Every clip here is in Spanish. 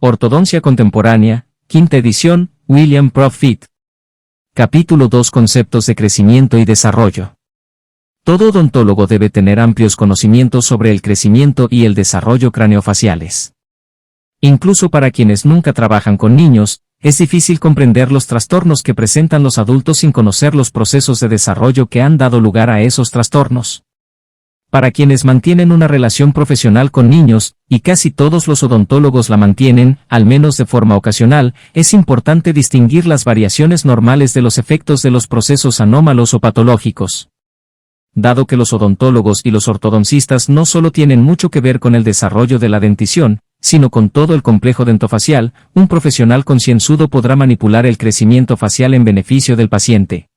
Ortodoncia Contemporánea, quinta edición, William Profit. Capítulo 2. Conceptos de crecimiento y desarrollo. Todo odontólogo debe tener amplios conocimientos sobre el crecimiento y el desarrollo craneofaciales. Incluso para quienes nunca trabajan con niños, es difícil comprender los trastornos que presentan los adultos sin conocer los procesos de desarrollo que han dado lugar a esos trastornos. Para quienes mantienen una relación profesional con niños, y casi todos los odontólogos la mantienen, al menos de forma ocasional, es importante distinguir las variaciones normales de los efectos de los procesos anómalos o patológicos. Dado que los odontólogos y los ortodoncistas no solo tienen mucho que ver con el desarrollo de la dentición, sino con todo el complejo dentofacial, un profesional concienzudo podrá manipular el crecimiento facial en beneficio del paciente.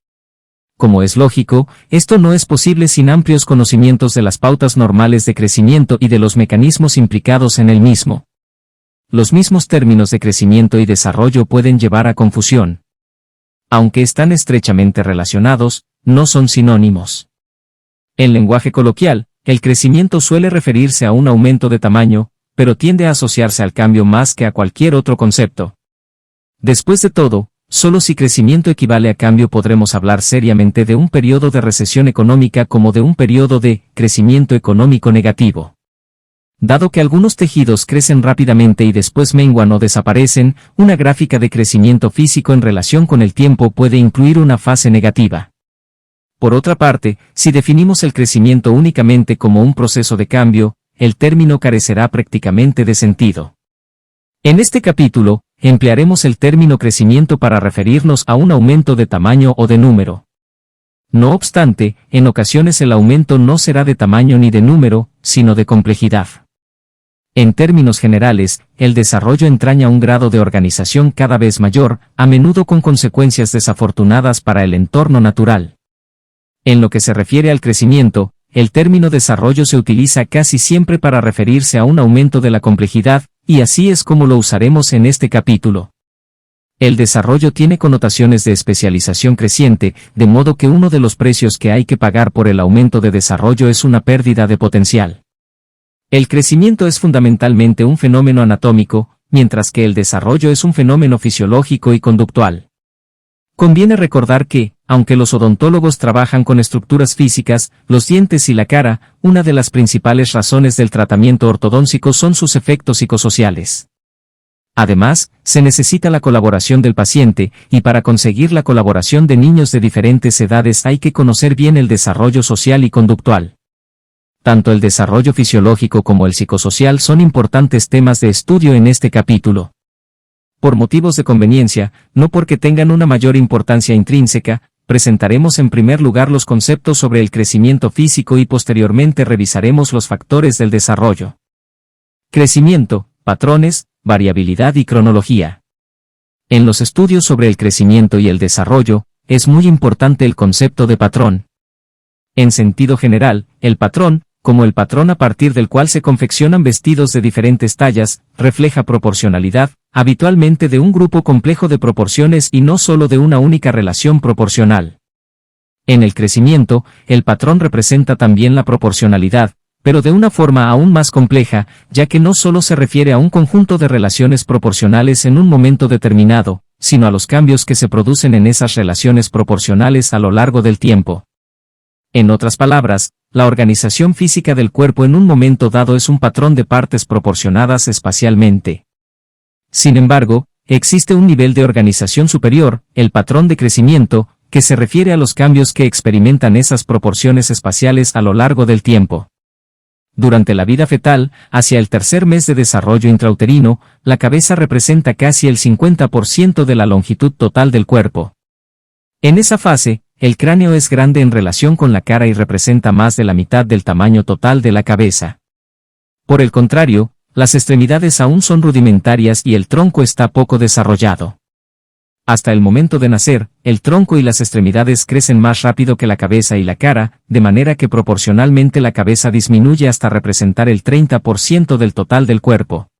Como es lógico, esto no es posible sin amplios conocimientos de las pautas normales de crecimiento y de los mecanismos implicados en el mismo. Los mismos términos de crecimiento y desarrollo pueden llevar a confusión. Aunque están estrechamente relacionados, no son sinónimos. En lenguaje coloquial, el crecimiento suele referirse a un aumento de tamaño, pero tiende a asociarse al cambio más que a cualquier otro concepto. Después de todo, solo si crecimiento equivale a cambio podremos hablar seriamente de un periodo de recesión económica como de un periodo de crecimiento económico negativo. Dado que algunos tejidos crecen rápidamente y después menguan o desaparecen, una gráfica de crecimiento físico en relación con el tiempo puede incluir una fase negativa. Por otra parte, si definimos el crecimiento únicamente como un proceso de cambio, el término carecerá prácticamente de sentido. En este capítulo, emplearemos el término crecimiento para referirnos a un aumento de tamaño o de número. No obstante, en ocasiones el aumento no será de tamaño ni de número, sino de complejidad. En términos generales, el desarrollo entraña un grado de organización cada vez mayor, a menudo con consecuencias desafortunadas para el entorno natural. En lo que se refiere al crecimiento, el término desarrollo se utiliza casi siempre para referirse a un aumento de la complejidad, y así es como lo usaremos en este capítulo. El desarrollo tiene connotaciones de especialización creciente, de modo que uno de los precios que hay que pagar por el aumento de desarrollo es una pérdida de potencial. El crecimiento es fundamentalmente un fenómeno anatómico, mientras que el desarrollo es un fenómeno fisiológico y conductual. Conviene recordar que, aunque los odontólogos trabajan con estructuras físicas, los dientes y la cara, una de las principales razones del tratamiento ortodóntico son sus efectos psicosociales. Además, se necesita la colaboración del paciente, y para conseguir la colaboración de niños de diferentes edades hay que conocer bien el desarrollo social y conductual. Tanto el desarrollo fisiológico como el psicosocial son importantes temas de estudio en este capítulo. Por motivos de conveniencia, no porque tengan una mayor importancia intrínseca, presentaremos en primer lugar los conceptos sobre el crecimiento físico y posteriormente revisaremos los factores del desarrollo. Crecimiento, patrones, variabilidad y cronología. En los estudios sobre el crecimiento y el desarrollo, es muy importante el concepto de patrón. En sentido general, el patrón, como el patrón a partir del cual se confeccionan vestidos de diferentes tallas, refleja proporcionalidad, habitualmente de un grupo complejo de proporciones y no solo de una única relación proporcional. En el crecimiento, el patrón representa también la proporcionalidad, pero de una forma aún más compleja, ya que no solo se refiere a un conjunto de relaciones proporcionales en un momento determinado, sino a los cambios que se producen en esas relaciones proporcionales a lo largo del tiempo. En otras palabras, la organización física del cuerpo en un momento dado es un patrón de partes proporcionadas espacialmente. Sin embargo, existe un nivel de organización superior, el patrón de crecimiento, que se refiere a los cambios que experimentan esas proporciones espaciales a lo largo del tiempo. Durante la vida fetal, hacia el tercer mes de desarrollo intrauterino, la cabeza representa casi el 50% de la longitud total del cuerpo. En esa fase, el cráneo es grande en relación con la cara y representa más de la mitad del tamaño total de la cabeza. Por el contrario, las extremidades aún son rudimentarias y el tronco está poco desarrollado. Hasta el momento de nacer, el tronco y las extremidades crecen más rápido que la cabeza y la cara, de manera que proporcionalmente la cabeza disminuye hasta representar el 30% del total del cuerpo.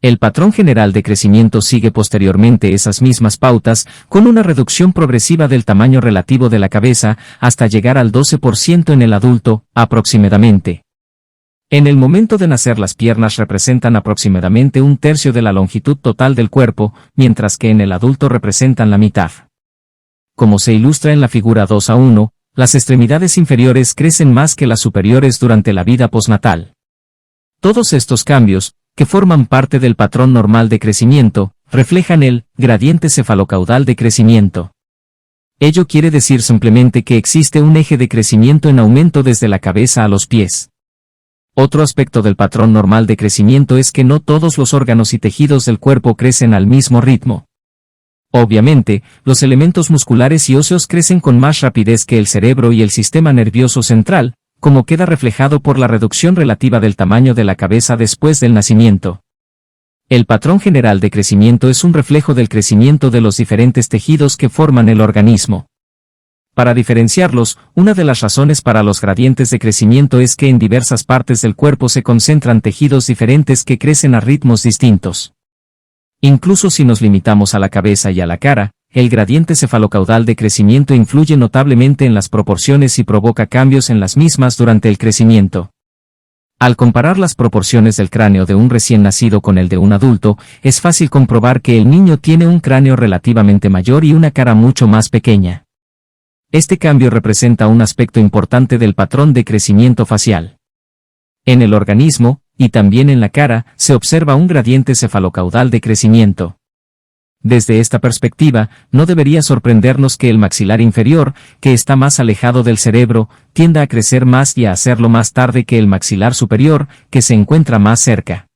El patrón general de crecimiento sigue posteriormente esas mismas pautas, con una reducción progresiva del tamaño relativo de la cabeza, hasta llegar al 12% en el adulto, aproximadamente. En el momento de nacer las piernas representan aproximadamente un tercio de la longitud total del cuerpo, mientras que en el adulto representan la mitad. Como se ilustra en la figura 2:1, las extremidades inferiores crecen más que las superiores durante la vida postnatal. Todos estos cambios, que forman parte del patrón normal de crecimiento, reflejan el gradiente cefalocaudal de crecimiento. Ello quiere decir simplemente que existe un eje de crecimiento en aumento desde la cabeza a los pies. Otro aspecto del patrón normal de crecimiento es que no todos los órganos y tejidos del cuerpo crecen al mismo ritmo. Obviamente, los elementos musculares y óseos crecen con más rapidez que el cerebro y el sistema nervioso central, como queda reflejado por la reducción relativa del tamaño de la cabeza después del nacimiento. El patrón general de crecimiento es un reflejo del crecimiento de los diferentes tejidos que forman el organismo. Para diferenciarlos, una de las razones para los gradientes de crecimiento es que en diversas partes del cuerpo se concentran tejidos diferentes que crecen a ritmos distintos. Incluso si nos limitamos a la cabeza y a la cara, el gradiente cefalocaudal de crecimiento influye notablemente en las proporciones y provoca cambios en las mismas durante el crecimiento. Al comparar las proporciones del cráneo de un recién nacido con el de un adulto, es fácil comprobar que el niño tiene un cráneo relativamente mayor y una cara mucho más pequeña. Este cambio representa un aspecto importante del patrón de crecimiento facial. En el organismo, y también en la cara, se observa un gradiente cefalocaudal de crecimiento. Desde esta perspectiva, no debería sorprendernos que el maxilar inferior, que está más alejado del cerebro, tienda a crecer más y a hacerlo más tarde que el maxilar superior, que se encuentra más cerca.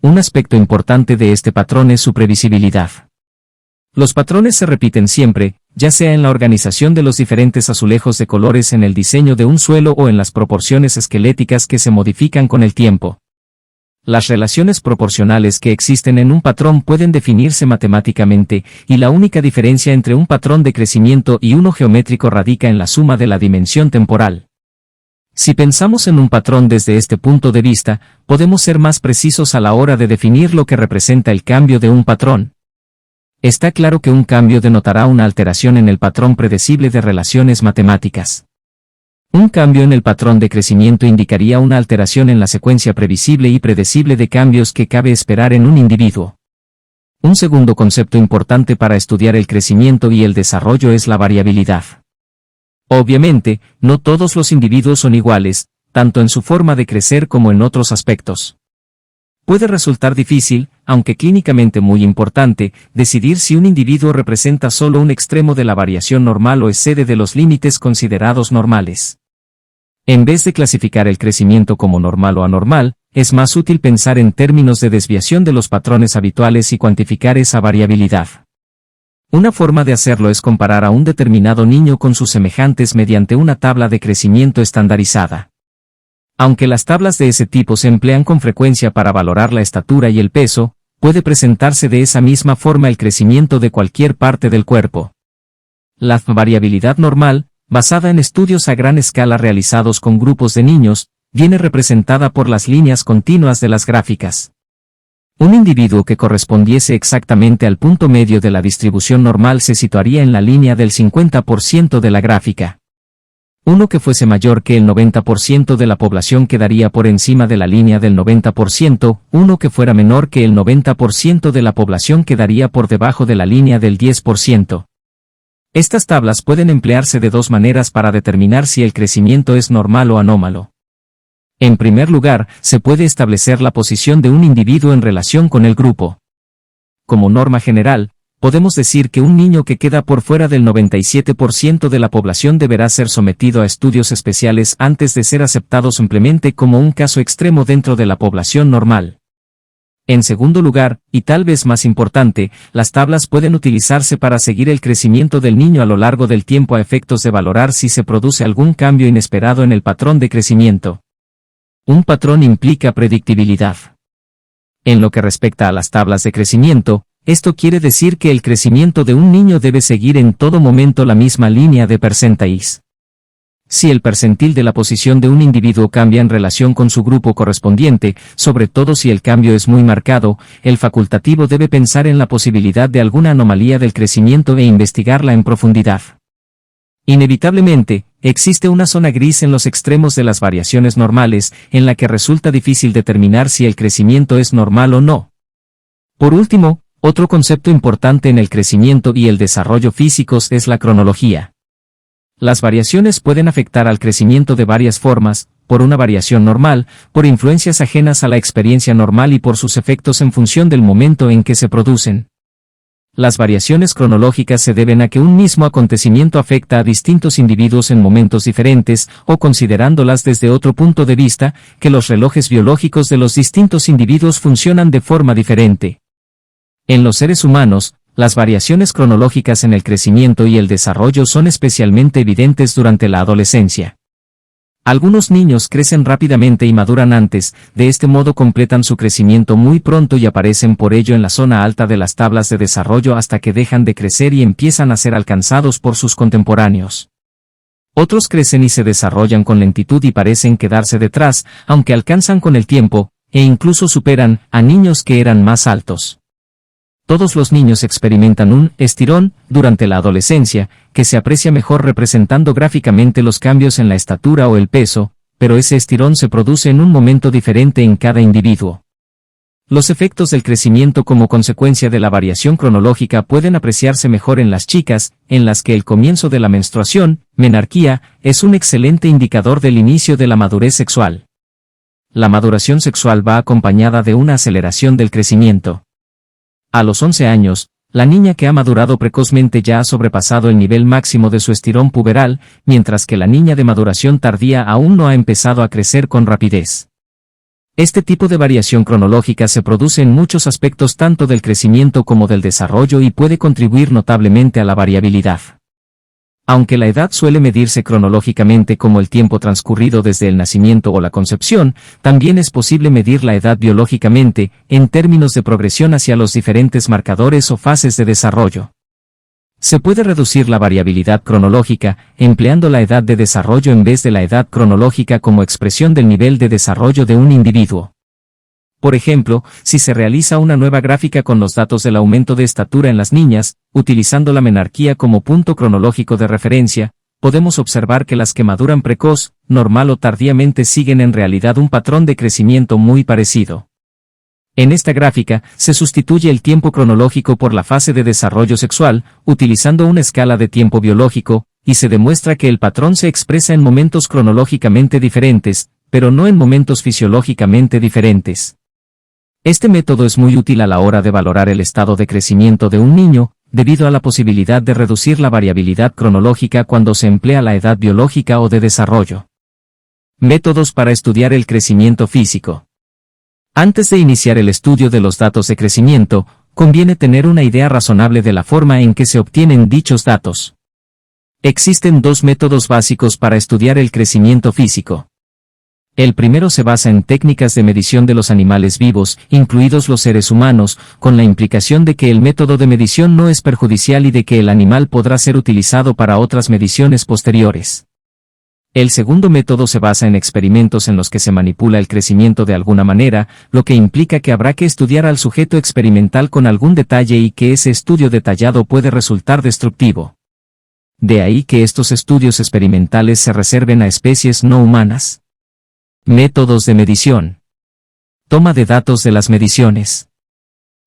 Un aspecto importante de este patrón es su previsibilidad. Los patrones se repiten siempre, ya sea en la organización de los diferentes azulejos de colores en el diseño de un suelo o en las proporciones esqueléticas que se modifican con el tiempo. Las relaciones proporcionales que existen en un patrón pueden definirse matemáticamente, y la única diferencia entre un patrón de crecimiento y uno geométrico radica en la suma de la dimensión temporal. Si pensamos en un patrón desde este punto de vista, podemos ser más precisos a la hora de definir lo que representa el cambio de un patrón. Está claro que un cambio denotará una alteración en el patrón predecible de relaciones matemáticas. Un cambio en el patrón de crecimiento indicaría una alteración en la secuencia previsible y predecible de cambios que cabe esperar en un individuo. Un segundo concepto importante para estudiar el crecimiento y el desarrollo es la variabilidad. Obviamente, no todos los individuos son iguales, tanto en su forma de crecer como en otros aspectos. Puede resultar difícil, aunque clínicamente muy importante, decidir si un individuo representa solo un extremo de la variación normal o excede de los límites considerados normales. En vez de clasificar el crecimiento como normal o anormal, es más útil pensar en términos de desviación de los patrones habituales y cuantificar esa variabilidad. Una forma de hacerlo es comparar a un determinado niño con sus semejantes mediante una tabla de crecimiento estandarizada. Aunque las tablas de ese tipo se emplean con frecuencia para valorar la estatura y el peso, puede presentarse de esa misma forma el crecimiento de cualquier parte del cuerpo. La variabilidad normal, basada en estudios a gran escala realizados con grupos de niños, viene representada por las líneas continuas de las gráficas. Un individuo que correspondiese exactamente al punto medio de la distribución normal se situaría en la línea del 50% de la gráfica. Uno que fuese mayor que el 90% de la población quedaría por encima de la línea del 90%, uno que fuera menor que el 90% de la población quedaría por debajo de la línea del 10%. Estas tablas pueden emplearse de dos maneras para determinar si el crecimiento es normal o anómalo. En primer lugar, se puede establecer la posición de un individuo en relación con el grupo. Como norma general, podemos decir que un niño que queda por fuera del 97% de la población deberá ser sometido a estudios especiales antes de ser aceptado simplemente como un caso extremo dentro de la población normal. En segundo lugar, y tal vez más importante, las tablas pueden utilizarse para seguir el crecimiento del niño a lo largo del tiempo a efectos de valorar si se produce algún cambio inesperado en el patrón de crecimiento. Un patrón implica predictibilidad. En lo que respecta a las tablas de crecimiento, esto quiere decir que el crecimiento de un niño debe seguir en todo momento la misma línea de percentage. Si el percentil de la posición de un individuo cambia en relación con su grupo correspondiente, sobre todo si el cambio es muy marcado, el facultativo debe pensar en la posibilidad de alguna anomalía del crecimiento e investigarla en profundidad. Inevitablemente, existe una zona gris en los extremos de las variaciones normales, en la que resulta difícil determinar si el crecimiento es normal o no. Por último, otro concepto importante en el crecimiento y el desarrollo físicos es la cronología. Las variaciones pueden afectar al crecimiento de varias formas, por una variación normal, por influencias ajenas a la experiencia normal y por sus efectos en función del momento en que se producen. Las variaciones cronológicas se deben a que un mismo acontecimiento afecta a distintos individuos en momentos diferentes, o considerándolas desde otro punto de vista, que los relojes biológicos de los distintos individuos funcionan de forma diferente. En los seres humanos, las variaciones cronológicas en el crecimiento y el desarrollo son especialmente evidentes durante la adolescencia. Algunos niños crecen rápidamente y maduran antes, de este modo completan su crecimiento muy pronto y aparecen por ello en la zona alta de las tablas de desarrollo hasta que dejan de crecer y empiezan a ser alcanzados por sus contemporáneos. Otros crecen y se desarrollan con lentitud y parecen quedarse detrás, aunque alcanzan con el tiempo, e incluso superan a niños que eran más altos. Todos los niños experimentan un estirón durante la adolescencia, que se aprecia mejor representando gráficamente los cambios en la estatura o el peso, pero ese estirón se produce en un momento diferente en cada individuo. Los efectos del crecimiento como consecuencia de la variación cronológica pueden apreciarse mejor en las chicas, en las que el comienzo de la menstruación, menarquía, es un excelente indicador del inicio de la madurez sexual. La maduración sexual va acompañada de una aceleración del crecimiento. A los 11 años, la niña que ha madurado precozmente ya ha sobrepasado el nivel máximo de su estirón puberal, mientras que la niña de maduración tardía aún no ha empezado a crecer con rapidez. Este tipo de variación cronológica se produce en muchos aspectos tanto del crecimiento como del desarrollo y puede contribuir notablemente a la variabilidad. Aunque la edad suele medirse cronológicamente como el tiempo transcurrido desde el nacimiento o la concepción, también es posible medir la edad biológicamente, en términos de progresión hacia los diferentes marcadores o fases de desarrollo. Se puede reducir la variabilidad cronológica, empleando la edad de desarrollo en vez de la edad cronológica como expresión del nivel de desarrollo de un individuo. Por ejemplo, si se realiza una nueva gráfica con los datos del aumento de estatura en las niñas, utilizando la menarquía como punto cronológico de referencia, podemos observar que las que maduran precoz, normal o tardíamente siguen en realidad un patrón de crecimiento muy parecido. En esta gráfica, se sustituye el tiempo cronológico por la fase de desarrollo sexual, utilizando una escala de tiempo biológico, y se demuestra que el patrón se expresa en momentos cronológicamente diferentes, pero no en momentos fisiológicamente diferentes. Este método es muy útil a la hora de valorar el estado de crecimiento de un niño, debido a la posibilidad de reducir la variabilidad cronológica cuando se emplea la edad biológica o de desarrollo. Métodos para estudiar el crecimiento físico. Antes de iniciar el estudio de los datos de crecimiento, conviene tener una idea razonable de la forma en que se obtienen dichos datos. Existen dos métodos básicos para estudiar el crecimiento físico. El primero se basa en técnicas de medición de los animales vivos, incluidos los seres humanos, con la implicación de que el método de medición no es perjudicial y de que el animal podrá ser utilizado para otras mediciones posteriores. El segundo método se basa en experimentos en los que se manipula el crecimiento de alguna manera, lo que implica que habrá que estudiar al sujeto experimental con algún detalle y que ese estudio detallado puede resultar destructivo. De ahí que estos estudios experimentales se reserven a especies no humanas. Métodos de medición. Toma de datos de las mediciones.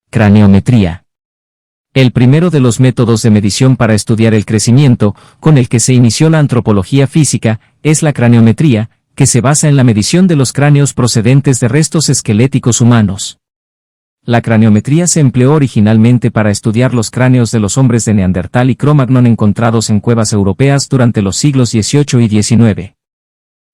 Craneometría. El primero de los métodos de medición para estudiar el crecimiento, con el que se inició la antropología física, es la craneometría, que se basa en la medición de los cráneos procedentes de restos esqueléticos humanos. La craneometría se empleó originalmente para estudiar los cráneos de los hombres de Neandertal y Cro-Magnon encontrados en cuevas europeas durante los siglos XVIII y XIX.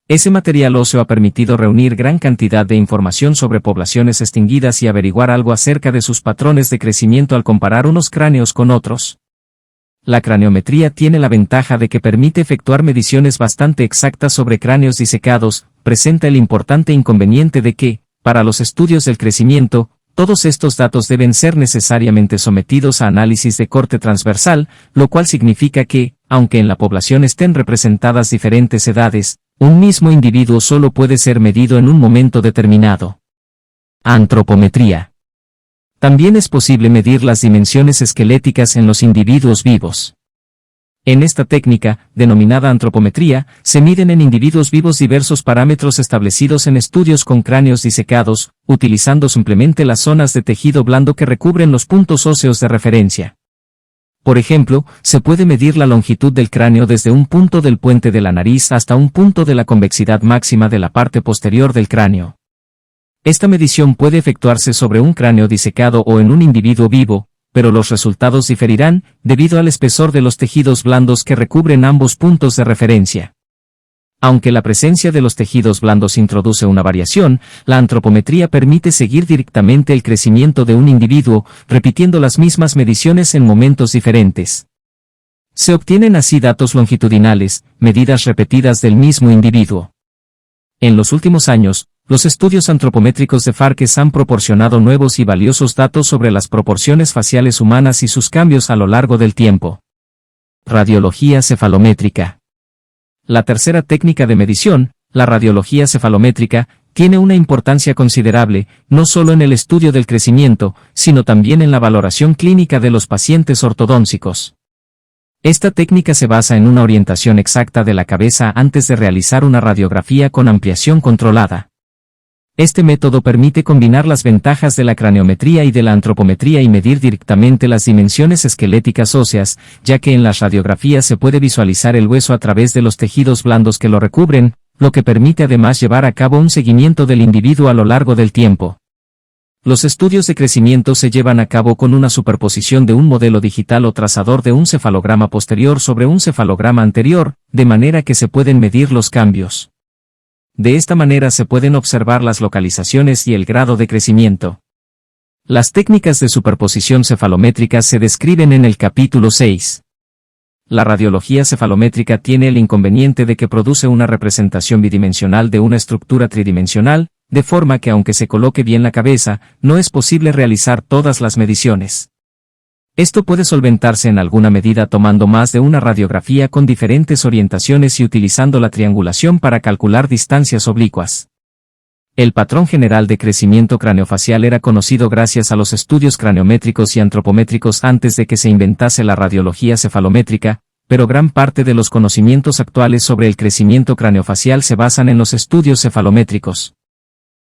Ese material óseo ha permitido reunir gran cantidad de información sobre poblaciones extinguidas y averiguar algo acerca de sus patrones de crecimiento al comparar unos cráneos con otros. La craneometría tiene la ventaja de que permite efectuar mediciones bastante exactas sobre cráneos disecados, presenta el importante inconveniente de que, para los estudios del crecimiento, todos estos datos deben ser necesariamente sometidos a análisis de corte transversal, lo cual significa que, aunque en la población estén representadas diferentes edades, un mismo individuo solo puede ser medido en un momento determinado. Antropometría. También es posible medir las dimensiones esqueléticas en los individuos vivos. En esta técnica, denominada antropometría, se miden en individuos vivos diversos parámetros establecidos en estudios con cráneos disecados, utilizando simplemente las zonas de tejido blando que recubren los puntos óseos de referencia. Por ejemplo, se puede medir la longitud del cráneo desde un punto del puente de la nariz hasta un punto de la convexidad máxima de la parte posterior del cráneo. Esta medición puede efectuarse sobre un cráneo disecado o en un individuo vivo, pero los resultados diferirán, debido al espesor de los tejidos blandos que recubren ambos puntos de referencia. Aunque la presencia de los tejidos blandos introduce una variación, la antropometría permite seguir directamente el crecimiento de un individuo, repitiendo las mismas mediciones en momentos diferentes. Se obtienen así datos longitudinales, medidas repetidas del mismo individuo. En los últimos años, los estudios antropométricos de Farkas han proporcionado nuevos y valiosos datos sobre las proporciones faciales humanas y sus cambios a lo largo del tiempo. Radiología cefalométrica. La tercera técnica de medición, la radiología cefalométrica, tiene una importancia considerable, no solo en el estudio del crecimiento, sino también en la valoración clínica de los pacientes ortodónticos. Esta técnica se basa en una orientación exacta de la cabeza antes de realizar una radiografía con ampliación controlada. Este método permite combinar las ventajas de la craniometría y de la antropometría y medir directamente las dimensiones esqueléticas óseas, ya que en las radiografías se puede visualizar el hueso a través de los tejidos blandos que lo recubren, lo que permite además llevar a cabo un seguimiento del individuo a lo largo del tiempo. Los estudios de crecimiento se llevan a cabo con una superposición de un modelo digital o trazador de un cefalograma posterior sobre un cefalograma anterior, de manera que se pueden medir los cambios. De esta manera se pueden observar las localizaciones y el grado de crecimiento. Las técnicas de superposición cefalométrica se describen en el capítulo 6. La radiología cefalométrica tiene el inconveniente de que produce una representación bidimensional de una estructura tridimensional, de forma que aunque se coloque bien la cabeza, no es posible realizar todas las mediciones. Esto puede solventarse en alguna medida tomando más de una radiografía con diferentes orientaciones y utilizando la triangulación para calcular distancias oblicuas. El patrón general de crecimiento craneofacial era conocido gracias a los estudios craniométricos y antropométricos antes de que se inventase la radiología cefalométrica, pero gran parte de los conocimientos actuales sobre el crecimiento craneofacial se basan en los estudios cefalométricos.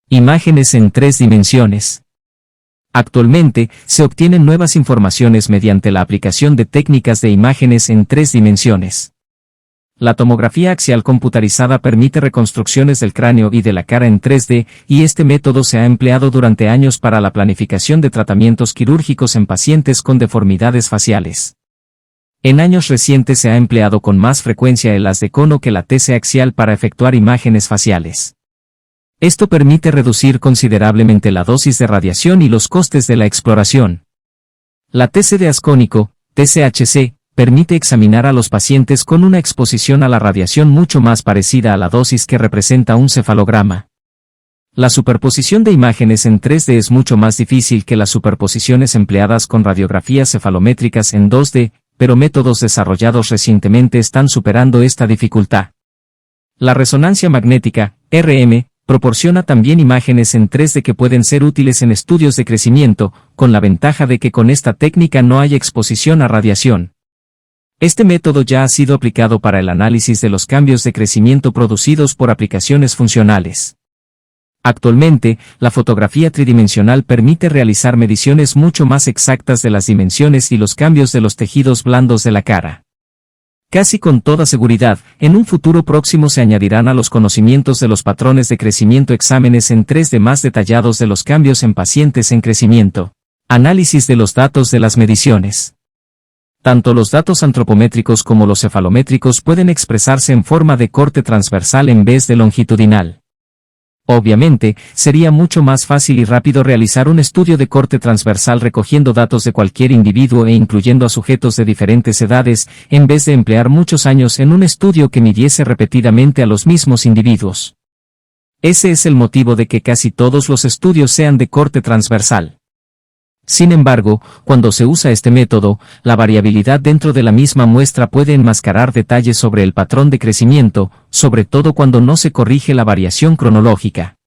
Imágenes en 3 dimensiones. Actualmente, se obtienen nuevas informaciones mediante la aplicación de técnicas de imágenes en 3 dimensiones. La tomografía axial computarizada permite reconstrucciones del cráneo y de la cara en 3D, y este método se ha empleado durante años para la planificación de tratamientos quirúrgicos en pacientes con deformidades faciales. En años recientes se ha empleado con más frecuencia el haz de cono que la TC axial para efectuar imágenes faciales. Esto permite reducir considerablemente la dosis de radiación y los costes de la exploración. La TC de haz cónico, TCHC, permite examinar a los pacientes con una exposición a la radiación mucho más parecida a la dosis que representa un cefalograma. La superposición de imágenes en 3D es mucho más difícil que las superposiciones empleadas con radiografías cefalométricas en 2D, pero métodos desarrollados recientemente están superando esta dificultad. La resonancia magnética, RM, proporciona también imágenes en 3D que pueden ser útiles en estudios de crecimiento, con la ventaja de que con esta técnica no hay exposición a radiación. Este método ya ha sido aplicado para el análisis de los cambios de crecimiento producidos por aplicaciones funcionales. Actualmente, la fotografía tridimensional permite realizar mediciones mucho más exactas de las dimensiones y los cambios de los tejidos blandos de la cara. Casi con toda seguridad, en un futuro próximo se añadirán a los conocimientos de los patrones de crecimiento exámenes en 3D más detallados de los cambios en pacientes en crecimiento. Análisis de los datos de las mediciones. Tanto los datos antropométricos como los cefalométricos pueden expresarse en forma de corte transversal en vez de longitudinal. Obviamente, sería mucho más fácil y rápido realizar un estudio de corte transversal recogiendo datos de cualquier individuo e incluyendo a sujetos de diferentes edades, en vez de emplear muchos años en un estudio que midiese repetidamente a los mismos individuos. Ese es el motivo de que casi todos los estudios sean de corte transversal. Sin embargo, cuando se usa este método, la variabilidad dentro de la misma muestra puede enmascarar detalles sobre el patrón de crecimiento, sobre todo cuando no se corrige la variación cronológica.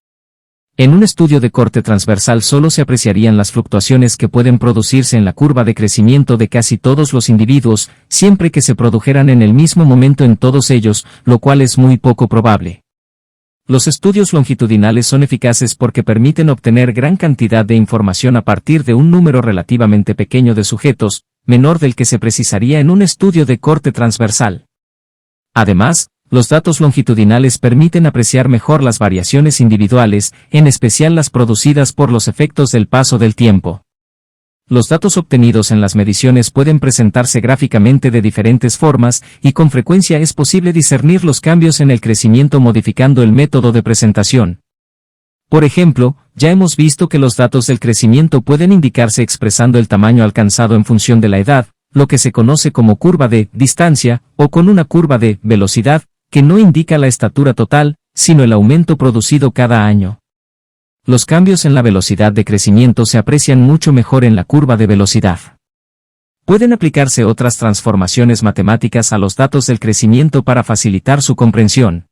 En un estudio de corte transversal solo se apreciarían las fluctuaciones que pueden producirse en la curva de crecimiento de casi todos los individuos, siempre que se produjeran en el mismo momento en todos ellos, lo cual es muy poco probable. Los estudios longitudinales son eficaces porque permiten obtener gran cantidad de información a partir de un número relativamente pequeño de sujetos, menor del que se precisaría en un estudio de corte transversal. Además, los datos longitudinales permiten apreciar mejor las variaciones individuales, en especial las producidas por los efectos del paso del tiempo. Los datos obtenidos en las mediciones pueden presentarse gráficamente de diferentes formas, y con frecuencia es posible discernir los cambios en el crecimiento modificando el método de presentación. Por ejemplo, ya hemos visto que los datos del crecimiento pueden indicarse expresando el tamaño alcanzado en función de la edad, lo que se conoce como curva de distancia, o con una curva de velocidad, que no indica la estatura total, sino el aumento producido cada año. Los cambios en la velocidad de crecimiento se aprecian mucho mejor en la curva de velocidad. Pueden aplicarse otras transformaciones matemáticas a los datos del crecimiento para facilitar su comprensión.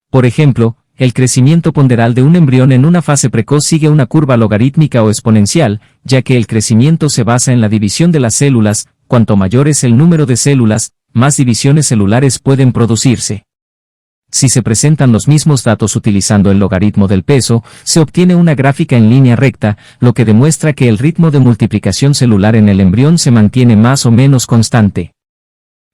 Por ejemplo, el crecimiento ponderal de un embrión en una fase precoz sigue una curva logarítmica o exponencial, ya que el crecimiento se basa en la división de las células. Cuanto mayor es el número de células, más divisiones celulares pueden producirse. Si se presentan los mismos datos utilizando el logaritmo del peso, se obtiene una gráfica en línea recta, lo que demuestra que el ritmo de multiplicación celular en el embrión se mantiene más o menos constante.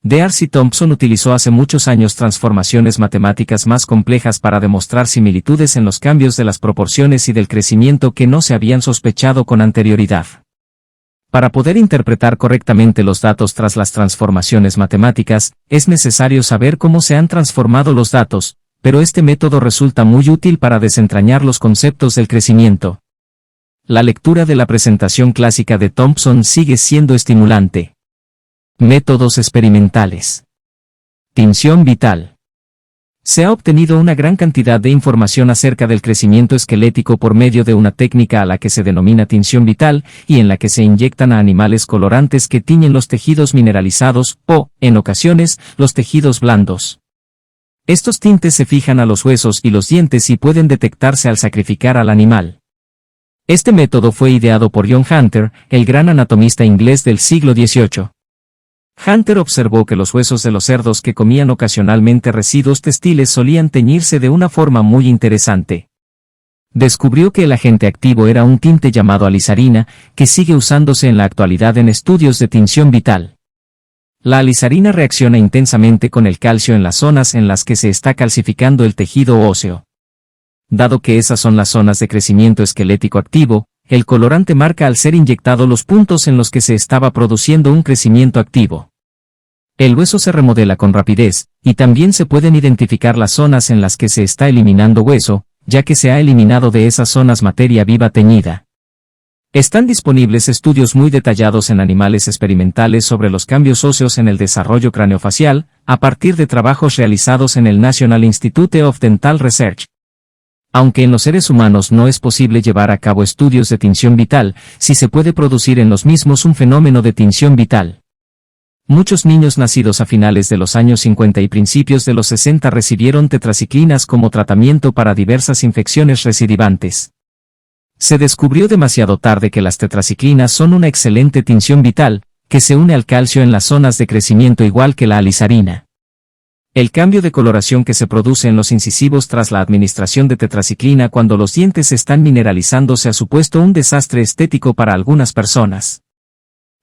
D'Arcy Thompson utilizó hace muchos años transformaciones matemáticas más complejas para demostrar similitudes en los cambios de las proporciones y del crecimiento que no se habían sospechado con anterioridad. Para poder interpretar correctamente los datos tras las transformaciones matemáticas, es necesario saber cómo se han transformado los datos, pero este método resulta muy útil para desentrañar los conceptos del crecimiento. La lectura de la presentación clásica de Thompson sigue siendo estimulante. Métodos experimentales. Tinción vital. Se ha obtenido una gran cantidad de información acerca del crecimiento esquelético por medio de una técnica a la que se denomina tinción vital, y en la que se inyectan a animales colorantes que tiñen los tejidos mineralizados, o, en ocasiones, los tejidos blandos. Estos tintes se fijan a los huesos y los dientes y pueden detectarse al sacrificar al animal. Este método fue ideado por John Hunter, el gran anatomista inglés del siglo XVIII. Hunter observó que los huesos de los cerdos que comían ocasionalmente residuos textiles solían teñirse de una forma muy interesante. Descubrió que el agente activo era un tinte llamado alizarina, que sigue usándose en la actualidad en estudios de tinción vital. La alizarina reacciona intensamente con el calcio en las zonas en las que se está calcificando el tejido óseo. Dado que esas son las zonas de crecimiento esquelético activo, el colorante marca al ser inyectado los puntos en los que se estaba produciendo un crecimiento activo. El hueso se remodela con rapidez, y también se pueden identificar las zonas en las que se está eliminando hueso, ya que se ha eliminado de esas zonas materia viva teñida. Están disponibles estudios muy detallados en animales experimentales sobre los cambios óseos en el desarrollo craneofacial, a partir de trabajos realizados en el National Institute of Dental Research. Aunque en los seres humanos no es posible llevar a cabo estudios de tinción vital, sí se puede producir en los mismos un fenómeno de tinción vital. Muchos niños nacidos a finales de los años 50 y principios de los 60 recibieron tetraciclinas como tratamiento para diversas infecciones recidivantes. Se descubrió demasiado tarde que las tetraciclinas son una excelente tinción vital, que se une al calcio en las zonas de crecimiento igual que la alizarina. El cambio de coloración que se produce en los incisivos tras la administración de tetraciclina cuando los dientes están mineralizándose ha supuesto un desastre estético para algunas personas.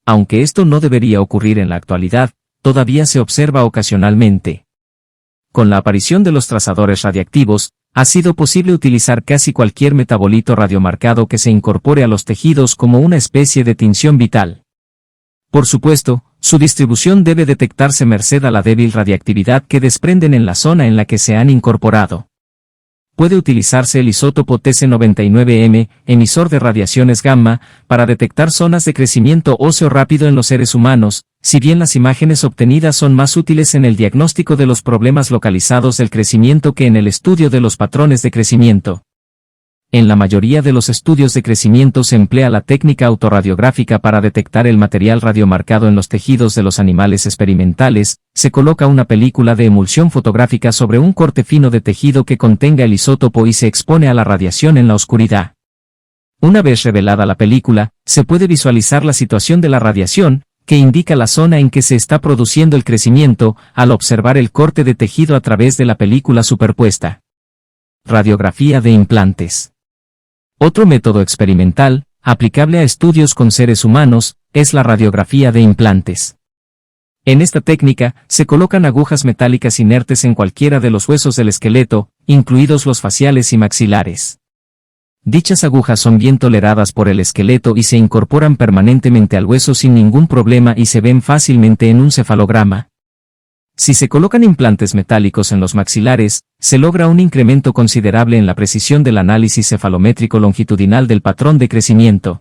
Aunque esto no debería ocurrir en la actualidad, todavía se observa ocasionalmente. Con la aparición de los trazadores radiactivos, ha sido posible utilizar casi cualquier metabolito radiomarcado que se incorpore a los tejidos como una especie de tinción vital. Por supuesto, su distribución debe detectarse merced a la débil radiactividad que desprenden en la zona en la que se han incorporado. Puede utilizarse el isótopo Tc99m, emisor de radiaciones gamma, para detectar zonas de crecimiento óseo rápido en los seres humanos, si bien las imágenes obtenidas son más útiles en el diagnóstico de los problemas localizados del crecimiento que en el estudio de los patrones de crecimiento. En la mayoría de los estudios de crecimiento se emplea la técnica autorradiográfica para detectar el material radiomarcado en los tejidos de los animales experimentales. Se coloca una película de emulsión fotográfica sobre un corte fino de tejido que contenga el isótopo y se expone a la radiación en la oscuridad. Una vez revelada la película, se puede visualizar la situación de la radiación, que indica la zona en que se está produciendo el crecimiento, al observar el corte de tejido a través de la película superpuesta. Radiografía de implantes. Otro método experimental, aplicable a estudios con seres humanos, es la radiografía de implantes. En esta técnica, se colocan agujas metálicas inertes en cualquiera de los huesos del esqueleto, incluidos los faciales y maxilares. Dichas agujas son bien toleradas por el esqueleto y se incorporan permanentemente al hueso sin ningún problema y se ven fácilmente en un cefalograma. Si se colocan implantes metálicos en los maxilares, se logra un incremento considerable en la precisión del análisis cefalométrico longitudinal del patrón de crecimiento.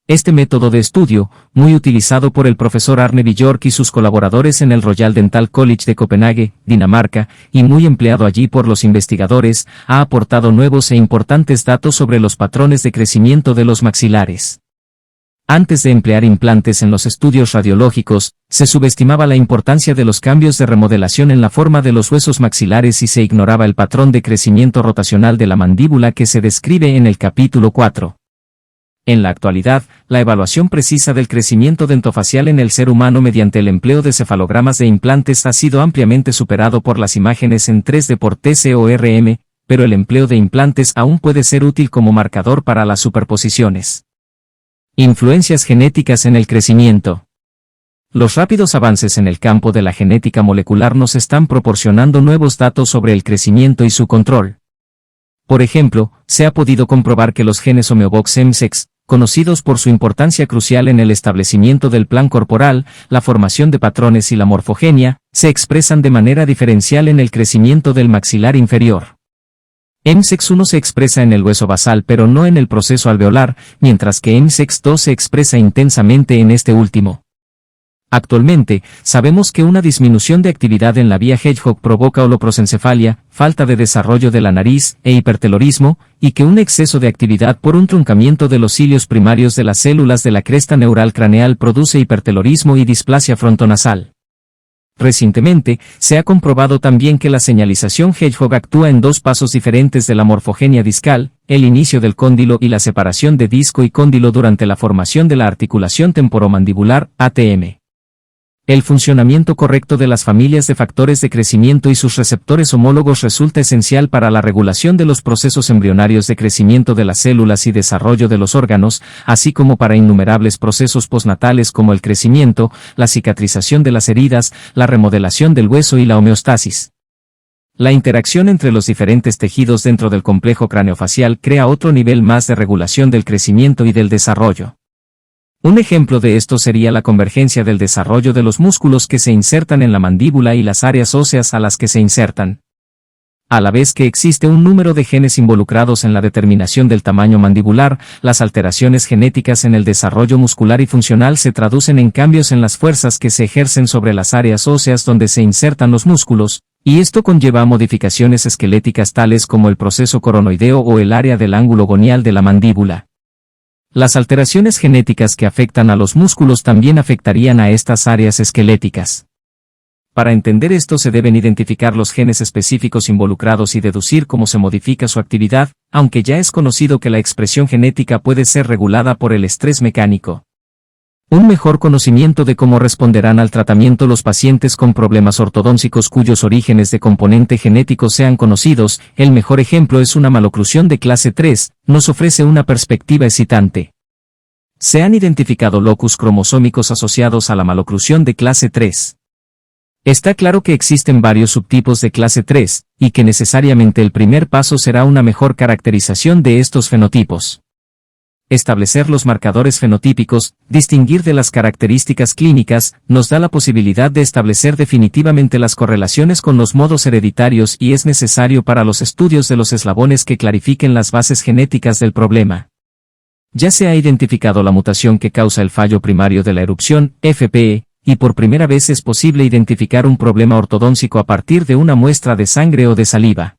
Este método de estudio, muy utilizado por el profesor Arne Bjork y sus colaboradores en el Royal Dental College de Copenhague, Dinamarca, y muy empleado allí por los investigadores, ha aportado nuevos e importantes datos sobre los patrones de crecimiento de los maxilares. Antes de emplear implantes en los estudios radiológicos, se subestimaba la importancia de los cambios de remodelación en la forma de los huesos maxilares y se ignoraba el patrón de crecimiento rotacional de la mandíbula que se describe en el capítulo 4. En la actualidad, la evaluación precisa del crecimiento dentofacial en el ser humano mediante el empleo de cefalogramas de implantes ha sido ampliamente superado por las imágenes en 3D por TCORM, pero el empleo de implantes aún puede ser útil como marcador para las superposiciones. Influencias genéticas en el crecimiento. Los rápidos avances en el campo de la genética molecular nos están proporcionando nuevos datos sobre el crecimiento y su control. Por ejemplo, se ha podido comprobar que los genes homeobox-M6, conocidos por su importancia crucial en el establecimiento del plan corporal, la formación de patrones y la morfogenia, se expresan de manera diferencial en el crecimiento del maxilar inferior. M6-1 se expresa en el hueso basal pero no en el proceso alveolar, mientras que M6-2 se expresa intensamente en este último. Actualmente, sabemos que una disminución de actividad en la vía Hedgehog provoca holoprosencefalia, falta de desarrollo de la nariz e hipertelorismo, y que un exceso de actividad por un truncamiento de los cilios primarios de las células de la cresta neural craneal produce hipertelorismo y displasia frontonasal. Recientemente, se ha comprobado también que la señalización Hedgehog actúa en dos pasos diferentes de la morfogenia discal, el inicio del cóndilo y la separación de disco y cóndilo durante la formación de la articulación temporomandibular, ATM. El funcionamiento correcto de las familias de factores de crecimiento y sus receptores homólogos resulta esencial para la regulación de los procesos embrionarios de crecimiento de las células y desarrollo de los órganos, así como para innumerables procesos postnatales como el crecimiento, la cicatrización de las heridas, la remodelación del hueso y la homeostasis. La interacción entre los diferentes tejidos dentro del complejo craneofacial crea otro nivel más de regulación del crecimiento y del desarrollo. Un ejemplo de esto sería la convergencia del desarrollo de los músculos que se insertan en la mandíbula y las áreas óseas a las que se insertan. A la vez que existe un número de genes involucrados en la determinación del tamaño mandibular, las alteraciones genéticas en el desarrollo muscular y funcional se traducen en cambios en las fuerzas que se ejercen sobre las áreas óseas donde se insertan los músculos, y esto conlleva a modificaciones esqueléticas tales como el proceso coronoideo o el área del ángulo gonial de la mandíbula. Las alteraciones genéticas que afectan a los músculos también afectarían a estas áreas esqueléticas. Para entender esto se deben identificar los genes específicos involucrados y deducir cómo se modifica su actividad, aunque ya es conocido que la expresión genética puede ser regulada por el estrés mecánico. Un mejor conocimiento de cómo responderán al tratamiento los pacientes con problemas ortodóncicos cuyos orígenes de componente genético sean conocidos, el mejor ejemplo es una maloclusión de clase 3, nos ofrece una perspectiva excitante. Se han identificado locus cromosómicos asociados a la maloclusión de clase 3. Está claro que existen varios subtipos de clase 3, y que necesariamente el primer paso será una mejor caracterización de estos fenotipos. Establecer los marcadores fenotípicos, distinguir de las características clínicas, nos da la posibilidad de establecer definitivamente las correlaciones con los modos hereditarios y es necesario para los estudios de los eslabones que clarifiquen las bases genéticas del problema. Ya se ha identificado la mutación que causa el fallo primario de la erupción, FPE, y por primera vez es posible identificar un problema ortodóncico a partir de una muestra de sangre o de saliva.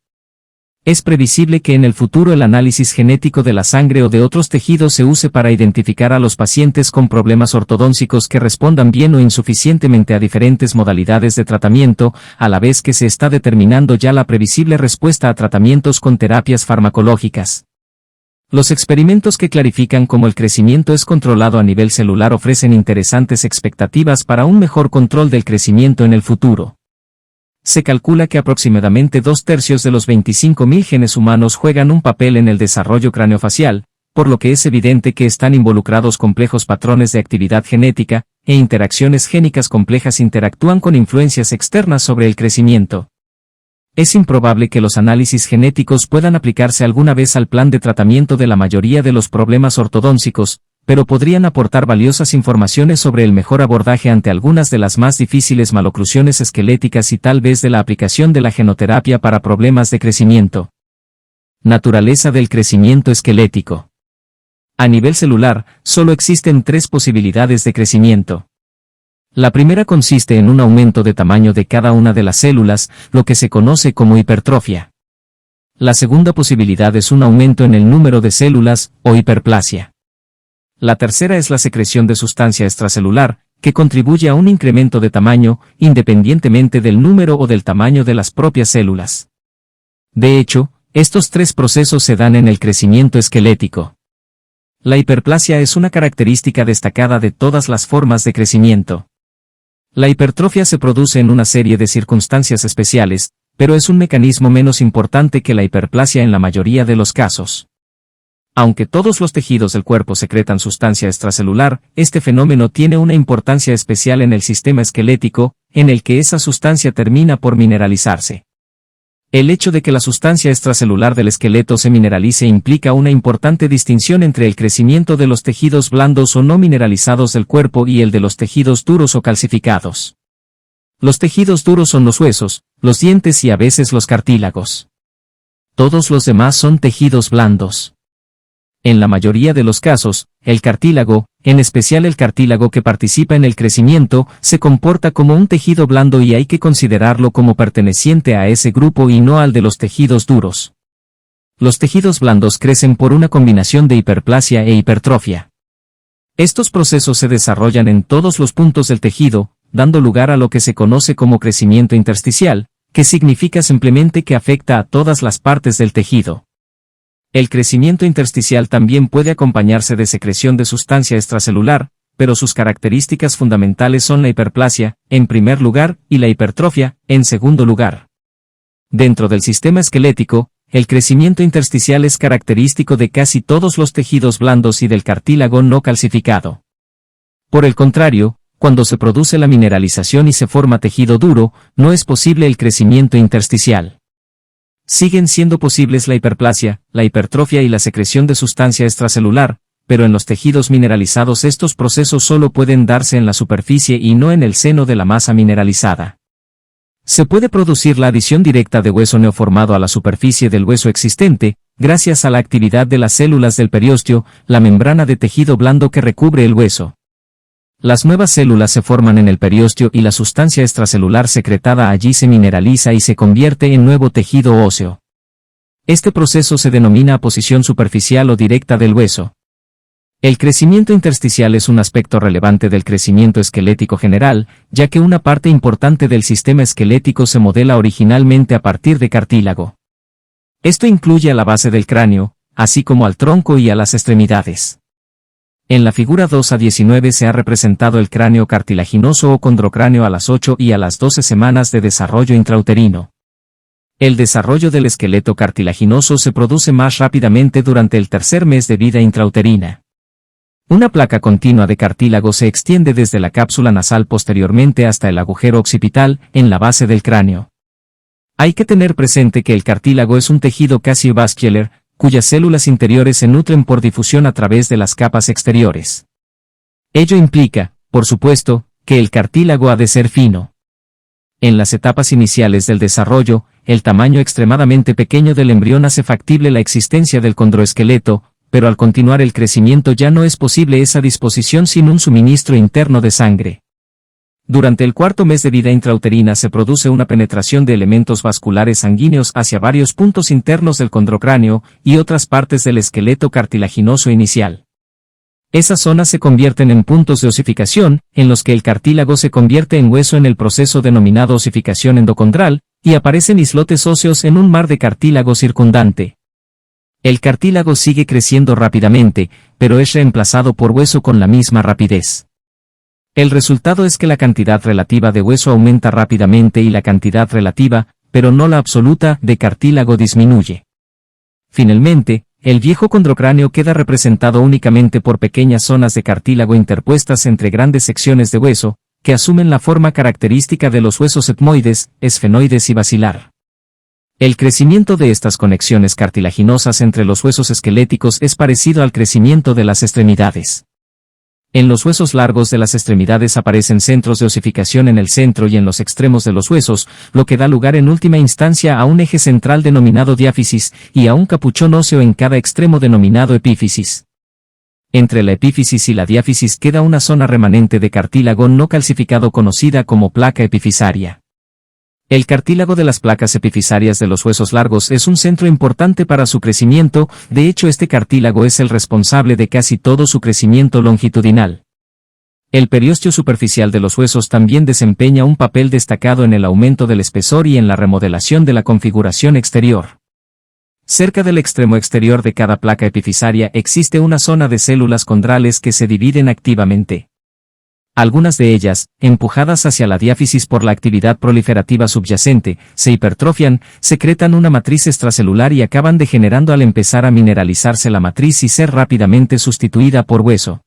Es previsible que en el futuro el análisis genético de la sangre o de otros tejidos se use para identificar a los pacientes con problemas ortodóncicos que respondan bien o insuficientemente a diferentes modalidades de tratamiento, a la vez que se está determinando ya la previsible respuesta a tratamientos con terapias farmacológicas. Los experimentos que clarifican cómo el crecimiento es controlado a nivel celular ofrecen interesantes expectativas para un mejor control del crecimiento en el futuro. Se calcula que aproximadamente 2/3 de los 25.000 genes humanos juegan un papel en el desarrollo craneofacial, por lo que es evidente que están involucrados complejos patrones de actividad genética, e interacciones génicas complejas interactúan con influencias externas sobre el crecimiento. Es improbable que los análisis genéticos puedan aplicarse alguna vez al plan de tratamiento de la mayoría de los problemas ortodóncicos, pero podrían aportar valiosas informaciones sobre el mejor abordaje ante algunas de las más difíciles maloclusiones esqueléticas y tal vez de la aplicación de la genoterapia para problemas de crecimiento. Naturaleza del crecimiento esquelético. A nivel celular, solo existen 3 posibilidades de crecimiento. La primera consiste en un aumento de tamaño de cada una de las células, lo que se conoce como hipertrofia. La segunda posibilidad es un aumento en el número de células, o hiperplasia. La tercera es la secreción de sustancia extracelular, que contribuye a un incremento de tamaño, independientemente del número o del tamaño de las propias células. De hecho, estos 3 procesos se dan en el crecimiento esquelético. La hiperplasia es una característica destacada de todas las formas de crecimiento. La hipertrofia se produce en una serie de circunstancias especiales, pero es un mecanismo menos importante que la hiperplasia en la mayoría de los casos. Aunque todos los tejidos del cuerpo secretan sustancia extracelular, este fenómeno tiene una importancia especial en el sistema esquelético, en el que esa sustancia termina por mineralizarse. El hecho de que la sustancia extracelular del esqueleto se mineralice implica una importante distinción entre el crecimiento de los tejidos blandos o no mineralizados del cuerpo y el de los tejidos duros o calcificados. Los tejidos duros son los huesos, los dientes y a veces los cartílagos. Todos los demás son tejidos blandos. En la mayoría de los casos, el cartílago, en especial el cartílago que participa en el crecimiento, se comporta como un tejido blando y hay que considerarlo como perteneciente a ese grupo y no al de los tejidos duros. Los tejidos blandos crecen por una combinación de hiperplasia e hipertrofia. Estos procesos se desarrollan en todos los puntos del tejido, dando lugar a lo que se conoce como crecimiento intersticial, que significa simplemente que afecta a todas las partes del tejido. El crecimiento intersticial también puede acompañarse de secreción de sustancia extracelular, pero sus características fundamentales son la hiperplasia, en primer lugar, y la hipertrofia, en segundo lugar. Dentro del sistema esquelético, el crecimiento intersticial es característico de casi todos los tejidos blandos y del cartílago no calcificado. Por el contrario, cuando se produce la mineralización y se forma tejido duro, no es posible el crecimiento intersticial. Siguen siendo posibles la hiperplasia, la hipertrofia y la secreción de sustancia extracelular, pero en los tejidos mineralizados estos procesos solo pueden darse en la superficie y no en el seno de la masa mineralizada. Se puede producir la adición directa de hueso neoformado a la superficie del hueso existente, gracias a la actividad de las células del periósteo, la membrana de tejido blando que recubre el hueso. Las nuevas células se forman en el periósteo y la sustancia extracelular secretada allí se mineraliza y se convierte en nuevo tejido óseo. Este proceso se denomina aposición superficial o directa del hueso. El crecimiento intersticial es un aspecto relevante del crecimiento esquelético general, ya que una parte importante del sistema esquelético se modela originalmente a partir de cartílago. Esto incluye a la base del cráneo, así como al tronco y a las extremidades. En la figura 2a-19 se ha representado el cráneo cartilaginoso o condrocráneo a las 8 y a las 12 semanas de desarrollo intrauterino. El desarrollo del esqueleto cartilaginoso se produce más rápidamente durante el tercer mes de vida intrauterina. Una placa continua de cartílago se extiende desde la cápsula nasal posteriormente hasta el agujero occipital, en la base del cráneo. Hay que tener presente que el cartílago es un tejido casi vascular, cuyas células interiores se nutren por difusión a través de las capas exteriores. Ello implica, por supuesto, que el cartílago ha de ser fino. En las etapas iniciales del desarrollo, el tamaño extremadamente pequeño del embrión hace factible la existencia del condroesqueleto, pero al continuar el crecimiento ya no es posible esa disposición sin un suministro interno de sangre. Durante el cuarto mes de vida intrauterina se produce una penetración de elementos vasculares sanguíneos hacia varios puntos internos del condrocráneo y otras partes del esqueleto cartilaginoso inicial. Esas zonas se convierten en puntos de osificación, en los que el cartílago se convierte en hueso en el proceso denominado osificación endocondral, y aparecen islotes óseos en un mar de cartílago circundante. El cartílago sigue creciendo rápidamente, pero es reemplazado por hueso con la misma rapidez. El resultado es que la cantidad relativa de hueso aumenta rápidamente y la cantidad relativa, pero no la absoluta, de cartílago disminuye. Finalmente, el viejo condrocráneo queda representado únicamente por pequeñas zonas de cartílago interpuestas entre grandes secciones de hueso, que asumen la forma característica de los huesos etmoides, esfenoides y basilar. El crecimiento de estas conexiones cartilaginosas entre los huesos esqueléticos es parecido al crecimiento de las extremidades. En los huesos largos de las extremidades aparecen centros de osificación en el centro y en los extremos de los huesos, lo que da lugar en última instancia a un eje central denominado diáfisis, y a un capuchón óseo en cada extremo denominado epífisis. Entre la epífisis y la diáfisis queda una zona remanente de cartílago no calcificado conocida como placa epifisaria. El cartílago de las placas epifisarias de los huesos largos es un centro importante para su crecimiento, de hecho este cartílago es el responsable de casi todo su crecimiento longitudinal. El periósteo superficial de los huesos también desempeña un papel destacado en el aumento del espesor y en la remodelación de la configuración exterior. Cerca del extremo exterior de cada placa epifisaria existe una zona de células condrales que se dividen activamente. Algunas de ellas, empujadas hacia la diáfisis por la actividad proliferativa subyacente, se hipertrofian, secretan una matriz extracelular y acaban degenerando al empezar a mineralizarse la matriz y ser rápidamente sustituida por hueso.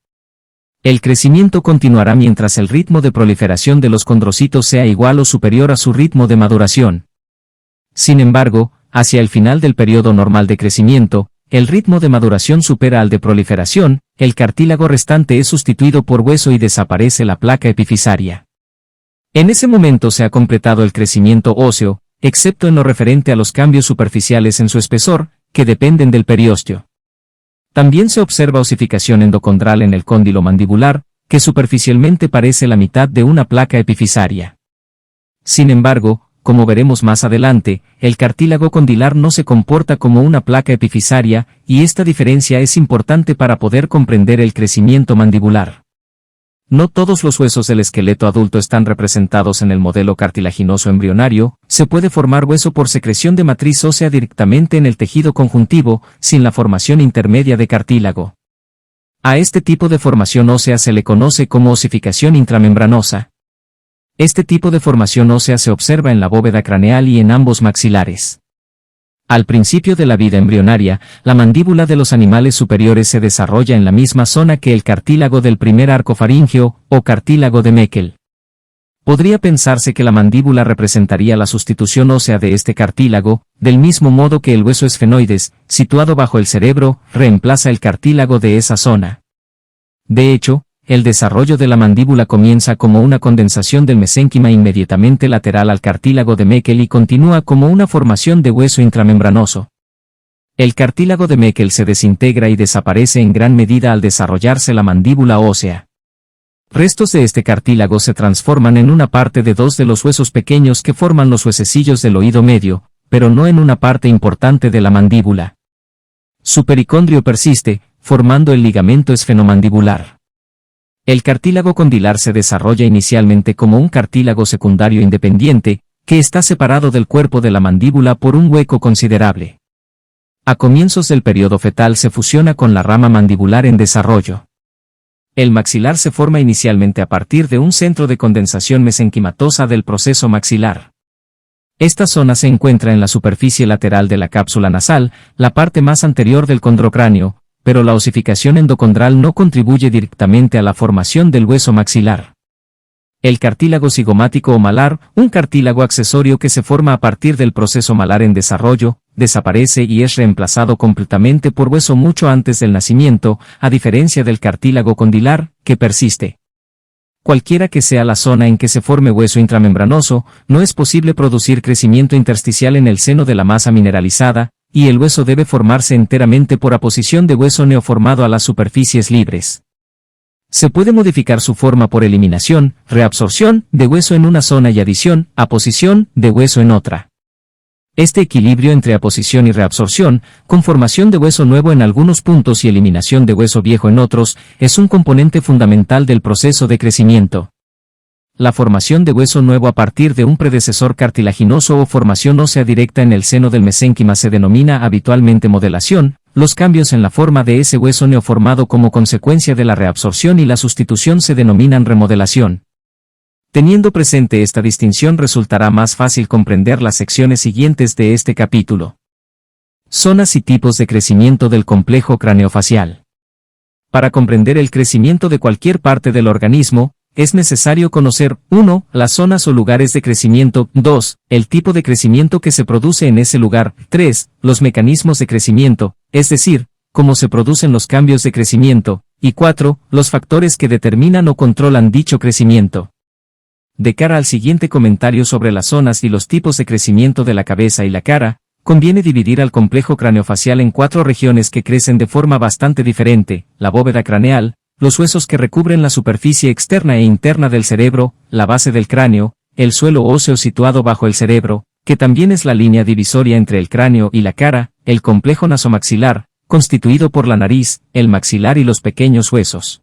El crecimiento continuará mientras el ritmo de proliferación de los condrocitos sea igual o superior a su ritmo de maduración. Sin embargo, hacia el final del periodo normal de crecimiento, el ritmo de maduración supera al de proliferación, el cartílago restante es sustituido por hueso y desaparece la placa epifisaria. En ese momento se ha completado el crecimiento óseo, excepto en lo referente a los cambios superficiales en su espesor, que dependen del periósteo. También se observa osificación endocondral en el cóndilo mandibular, que superficialmente parece la mitad de una placa epifisaria. Sin embargo, como veremos más adelante, el cartílago condilar no se comporta como una placa epifisaria, y esta diferencia es importante para poder comprender el crecimiento mandibular. No todos los huesos del esqueleto adulto están representados en el modelo cartilaginoso embrionario, se puede formar hueso por secreción de matriz ósea directamente en el tejido conjuntivo, sin la formación intermedia de cartílago. A este tipo de formación ósea se le conoce como osificación intramembranosa. Este tipo de formación ósea se observa en la bóveda craneal y en ambos maxilares. Al principio de la vida embrionaria, la mandíbula de los animales superiores se desarrolla en la misma zona que el cartílago del primer arco faríngeo, o cartílago de Meckel. Podría pensarse que la mandíbula representaría la sustitución ósea de este cartílago, del mismo modo que el hueso esfenoides, situado bajo el cerebro, reemplaza el cartílago de esa zona. De hecho, el desarrollo de la mandíbula comienza como una condensación del mesénquima inmediatamente lateral al cartílago de Meckel y continúa como una formación de hueso intramembranoso. El cartílago de Meckel se desintegra y desaparece en gran medida al desarrollarse la mandíbula ósea. Restos de este cartílago se transforman en una parte de dos de los huesos pequeños que forman los huesecillos del oído medio, pero no en una parte importante de la mandíbula. Su pericondrio persiste, formando el ligamento esfenomandibular. El cartílago condilar se desarrolla inicialmente como un cartílago secundario independiente, que está separado del cuerpo de la mandíbula por un hueco considerable. A comienzos del periodo fetal se fusiona con la rama mandibular en desarrollo. El maxilar se forma inicialmente a partir de un centro de condensación mesenquimatosa del proceso maxilar. Esta zona se encuentra en la superficie lateral de la cápsula nasal, la parte más anterior del condrocráneo, pero la osificación endocondral no contribuye directamente a la formación del hueso maxilar. El cartílago cigomático o malar, un cartílago accesorio que se forma a partir del proceso malar en desarrollo, desaparece y es reemplazado completamente por hueso mucho antes del nacimiento, a diferencia del cartílago condilar, que persiste. Cualquiera que sea la zona en que se forme hueso intramembranoso, no es posible producir crecimiento intersticial en el seno de la masa mineralizada, y el hueso debe formarse enteramente por aposición de hueso neoformado a las superficies libres. Se puede modificar su forma por eliminación, reabsorción de hueso en una zona y adición, aposición de hueso en otra. Este equilibrio entre aposición y reabsorción, con formación de hueso nuevo en algunos puntos y eliminación de hueso viejo en otros, es un componente fundamental del proceso de crecimiento. La formación de hueso nuevo a partir de un predecesor cartilaginoso o formación ósea directa en el seno del mesénquima se denomina habitualmente modelación. Los cambios en la forma de ese hueso neoformado como consecuencia de la reabsorción y la sustitución se denominan remodelación. Teniendo presente esta distinción resultará más fácil comprender las secciones siguientes de este capítulo. Zonas y tipos de crecimiento del complejo craneofacial. Para comprender el crecimiento de cualquier parte del organismo, es necesario conocer 1. Las zonas o lugares de crecimiento, 2. El tipo de crecimiento que se produce en ese lugar, 3. Los mecanismos de crecimiento, es decir, cómo se producen los cambios de crecimiento, y 4. Los factores que determinan o controlan dicho crecimiento. De cara al siguiente comentario sobre las zonas y los tipos de crecimiento de la cabeza y la cara, conviene dividir al complejo craneofacial en 4 regiones que crecen de forma bastante diferente: la bóveda craneal, los huesos que recubren la superficie externa e interna del cerebro, la base del cráneo, el suelo óseo situado bajo el cerebro, que también es la línea divisoria entre el cráneo y la cara, el complejo nasomaxilar, constituido por la nariz, el maxilar y los pequeños huesos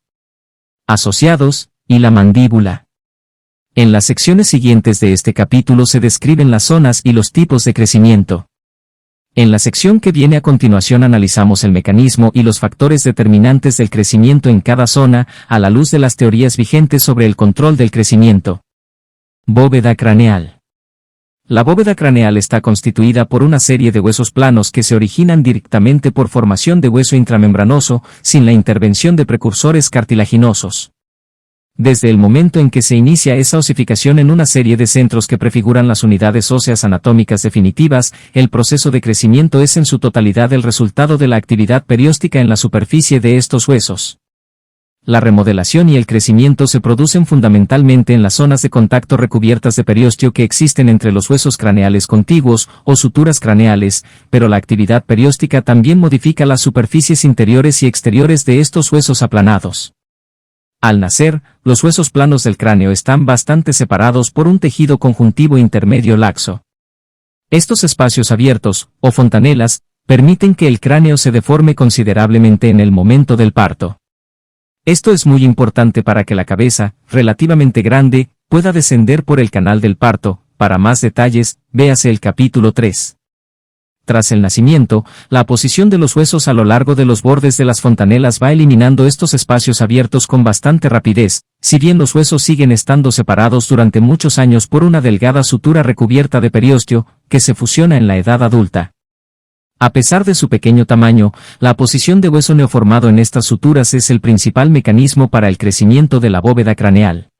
asociados, y la mandíbula. En las secciones siguientes de este capítulo se describen las zonas y los tipos de crecimiento. En la sección que viene a continuación analizamos el mecanismo y los factores determinantes del crecimiento en cada zona, a la luz de las teorías vigentes sobre el control del crecimiento. Bóveda craneal. La bóveda craneal está constituida por una serie de huesos planos que se originan directamente por formación de hueso intramembranoso, sin la intervención de precursores cartilaginosos. Desde el momento en que se inicia esa osificación en una serie de centros que prefiguran las unidades óseas anatómicas definitivas, el proceso de crecimiento es en su totalidad el resultado de la actividad perióstica en la superficie de estos huesos. La remodelación y el crecimiento se producen fundamentalmente en las zonas de contacto recubiertas de periósteo que existen entre los huesos craneales contiguos o suturas craneales, pero la actividad perióstica también modifica las superficies interiores y exteriores de estos huesos aplanados. Al nacer, los huesos planos del cráneo están bastante separados por un tejido conjuntivo intermedio laxo. Estos espacios abiertos, o fontanelas, permiten que el cráneo se deforme considerablemente en el momento del parto. Esto es muy importante para que la cabeza, relativamente grande, pueda descender por el canal del parto. Para más detalles, véase el capítulo 3. Tras el nacimiento, la posición de los huesos a lo largo de los bordes de las fontanelas va eliminando estos espacios abiertos con bastante rapidez, si bien los huesos siguen estando separados durante muchos años por una delgada sutura recubierta de periósteo, que se fusiona en la edad adulta. A pesar de su pequeño tamaño, la posición de hueso neoformado en estas suturas es el principal mecanismo para el crecimiento de la bóveda craneal.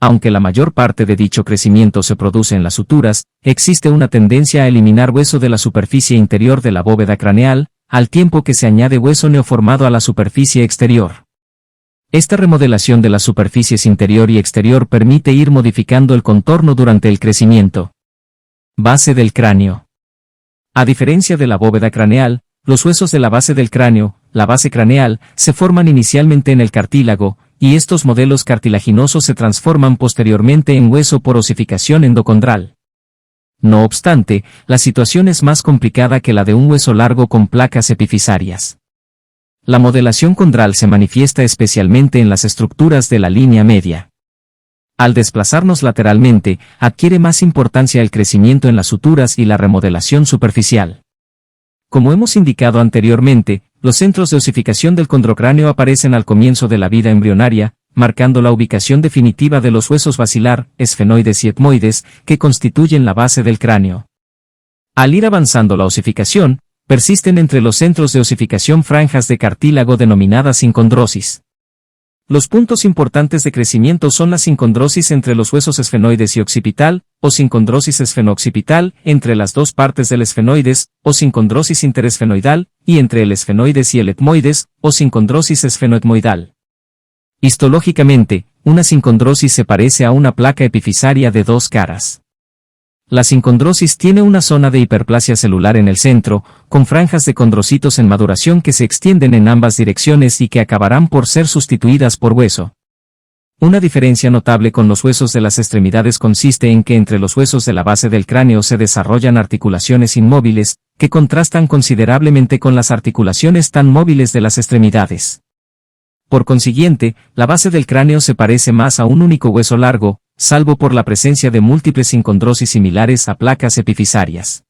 Aunque la mayor parte de dicho crecimiento se produce en las suturas, existe una tendencia a eliminar hueso de la superficie interior de la bóveda craneal, al tiempo que se añade hueso neoformado a la superficie exterior. Esta remodelación de las superficies interior y exterior permite ir modificando el contorno durante el crecimiento. Base del cráneo. A diferencia de la bóveda craneal, los huesos de la base del cráneo, la base craneal, se forman inicialmente en el cartílago, y estos modelos cartilaginosos se transforman posteriormente en hueso por osificación endocondral. No obstante, la situación es más complicada que la de un hueso largo con placas epifisarias. La modelación condral se manifiesta especialmente en las estructuras de la línea media. Al desplazarnos lateralmente, adquiere más importancia el crecimiento en las suturas y la remodelación superficial. Como hemos indicado anteriormente, los centros de osificación del condrocráneo aparecen al comienzo de la vida embrionaria, marcando la ubicación definitiva de los huesos basilar, esfenoides y etmoides, que constituyen la base del cráneo. Al ir avanzando la osificación, persisten entre los centros de osificación franjas de cartílago denominadas sincondrosis. Los puntos importantes de crecimiento son la sincondrosis entre los huesos esfenoides y occipital, o sincondrosis esfenooccipital, entre las dos partes del esfenoides, o sincondrosis interesfenoidal, y entre el esfenoides y el etmoides, o sincondrosis esfenoetmoidal. Histológicamente, una sincondrosis se parece a una placa epifisaria de dos caras. La sincondrosis tiene una zona de hiperplasia celular en el centro, con franjas de condrocitos en maduración que se extienden en ambas direcciones y que acabarán por ser sustituidas por hueso. Una diferencia notable con los huesos de las extremidades consiste en que entre los huesos de la base del cráneo se desarrollan articulaciones inmóviles, que contrastan considerablemente con las articulaciones tan móviles de las extremidades. Por consiguiente, la base del cráneo se parece más a un único hueso largo, salvo por la presencia de múltiples sincondrosis similares a placas epifisarias.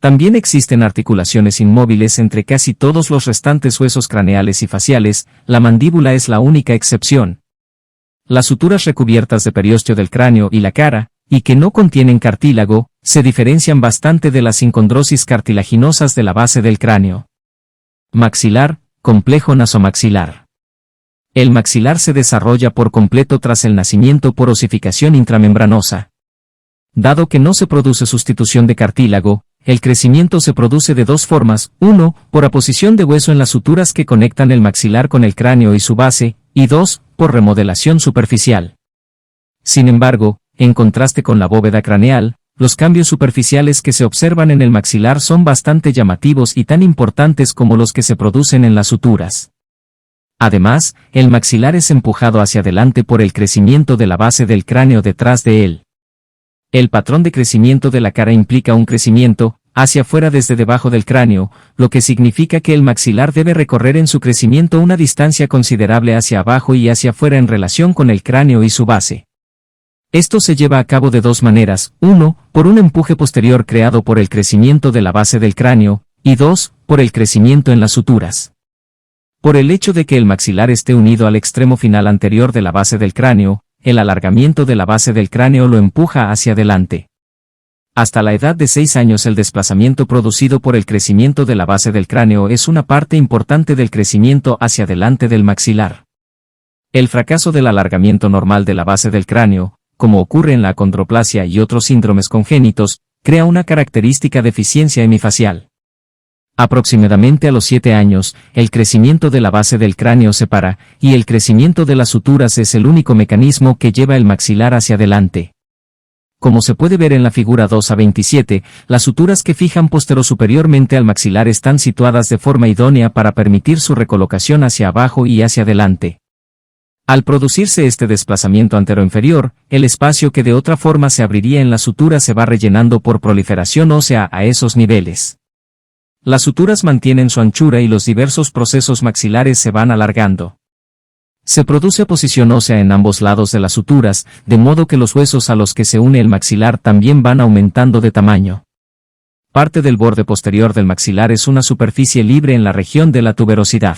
También existen articulaciones inmóviles entre casi todos los restantes huesos craneales y faciales, la mandíbula es la única excepción. Las suturas recubiertas de periósteo del cráneo y la cara, y que no contienen cartílago, se diferencian bastante de las sincondrosis cartilaginosas de la base del cráneo. Maxilar, complejo nasomaxilar. El maxilar se desarrolla por completo tras el nacimiento por osificación intramembranosa. Dado que no se produce sustitución de cartílago, el crecimiento se produce de dos formas: 1, por aposición de hueso en las suturas que conectan el maxilar con el cráneo y su base, y 2, por remodelación superficial. Sin embargo, en contraste con la bóveda craneal, los cambios superficiales que se observan en el maxilar son bastante llamativos y tan importantes como los que se producen en las suturas. Además, el maxilar es empujado hacia adelante por el crecimiento de la base del cráneo detrás de él. El patrón de crecimiento de la cara implica un crecimiento hacia afuera desde debajo del cráneo, lo que significa que el maxilar debe recorrer en su crecimiento una distancia considerable hacia abajo y hacia afuera en relación con el cráneo y su base. Esto se lleva a cabo de dos maneras: 1, por un empuje posterior creado por el crecimiento de la base del cráneo, y 2, por el crecimiento en las suturas. Por el hecho de que el maxilar esté unido al extremo final anterior de la base del cráneo, el alargamiento de la base del cráneo lo empuja hacia adelante. Hasta la edad de 6 años el desplazamiento producido por el crecimiento de la base del cráneo es una parte importante del crecimiento hacia adelante del maxilar. El fracaso del alargamiento normal de la base del cráneo, como ocurre en la acondroplasia y otros síndromes congénitos, crea una característica deficiencia hemifacial. Aproximadamente a los 7 años, el crecimiento de la base del cráneo se para, y el crecimiento de las suturas es el único mecanismo que lleva el maxilar hacia adelante. Como se puede ver en la figura 2a27, las suturas que fijan posterosuperiormente al maxilar están situadas de forma idónea para permitir su recolocación hacia abajo y hacia adelante. Al producirse este desplazamiento anteroinferior, el espacio que de otra forma se abriría en la sutura se va rellenando por proliferación ósea a esos niveles. Las suturas mantienen su anchura y los diversos procesos maxilares se van alargando. Se produce oposición ósea en ambos lados de las suturas, de modo que los huesos a los que se une el maxilar también van aumentando de tamaño. Parte del borde posterior del maxilar es una superficie libre en la región de la tuberosidad.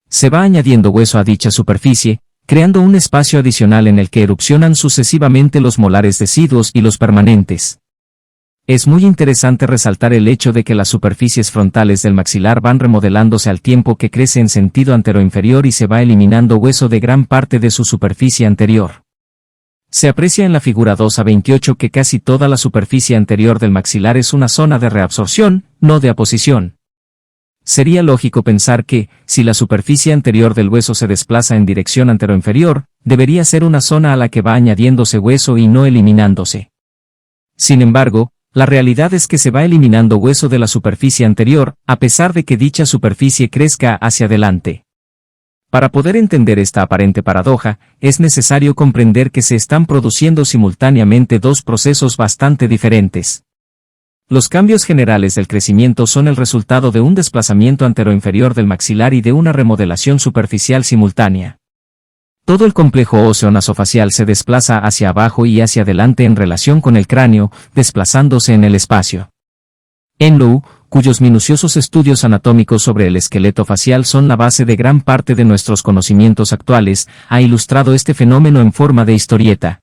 Se va añadiendo hueso a dicha superficie, creando un espacio adicional en el que erupcionan sucesivamente los molares deciduos y los permanentes. Es muy interesante resaltar el hecho de que las superficies frontales del maxilar van remodelándose al tiempo que crece en sentido anteroinferior y se va eliminando hueso de gran parte de su superficie anterior. Se aprecia en la figura 2a28 que casi toda la superficie anterior del maxilar es una zona de reabsorción, no de aposición. Sería lógico pensar que, si la superficie anterior del hueso se desplaza en dirección anteroinferior, debería ser una zona a la que va añadiéndose hueso y no eliminándose. Sin embargo, la realidad es que se va eliminando hueso de la superficie anterior, a pesar de que dicha superficie crezca hacia adelante. Para poder entender esta aparente paradoja, es necesario comprender que se están produciendo simultáneamente dos procesos bastante diferentes. Los cambios generales del crecimiento son el resultado de un desplazamiento anteroinferior del maxilar y de una remodelación superficial simultánea. Todo el complejo óseo nasofacial se desplaza hacia abajo y hacia adelante en relación con el cráneo, desplazándose en el espacio. Enlow, cuyos minuciosos estudios anatómicos sobre el esqueleto facial son la base de gran parte de nuestros conocimientos actuales, ha ilustrado este fenómeno en forma de historieta.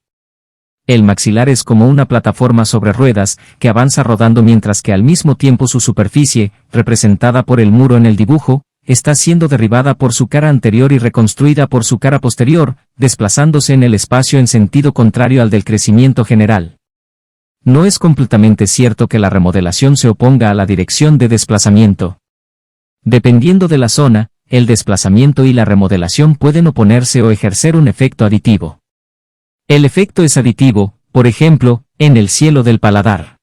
El maxilar es como una plataforma sobre ruedas, que avanza rodando mientras que al mismo tiempo su superficie, representada por el muro en el dibujo, está siendo derribada por su cara anterior y reconstruida por su cara posterior, desplazándose en el espacio en sentido contrario al del crecimiento general. No es completamente cierto que la remodelación se oponga a la dirección de desplazamiento. Dependiendo de la zona, el desplazamiento y la remodelación pueden oponerse o ejercer un efecto aditivo. El efecto es aditivo, por ejemplo, en el cielo del paladar.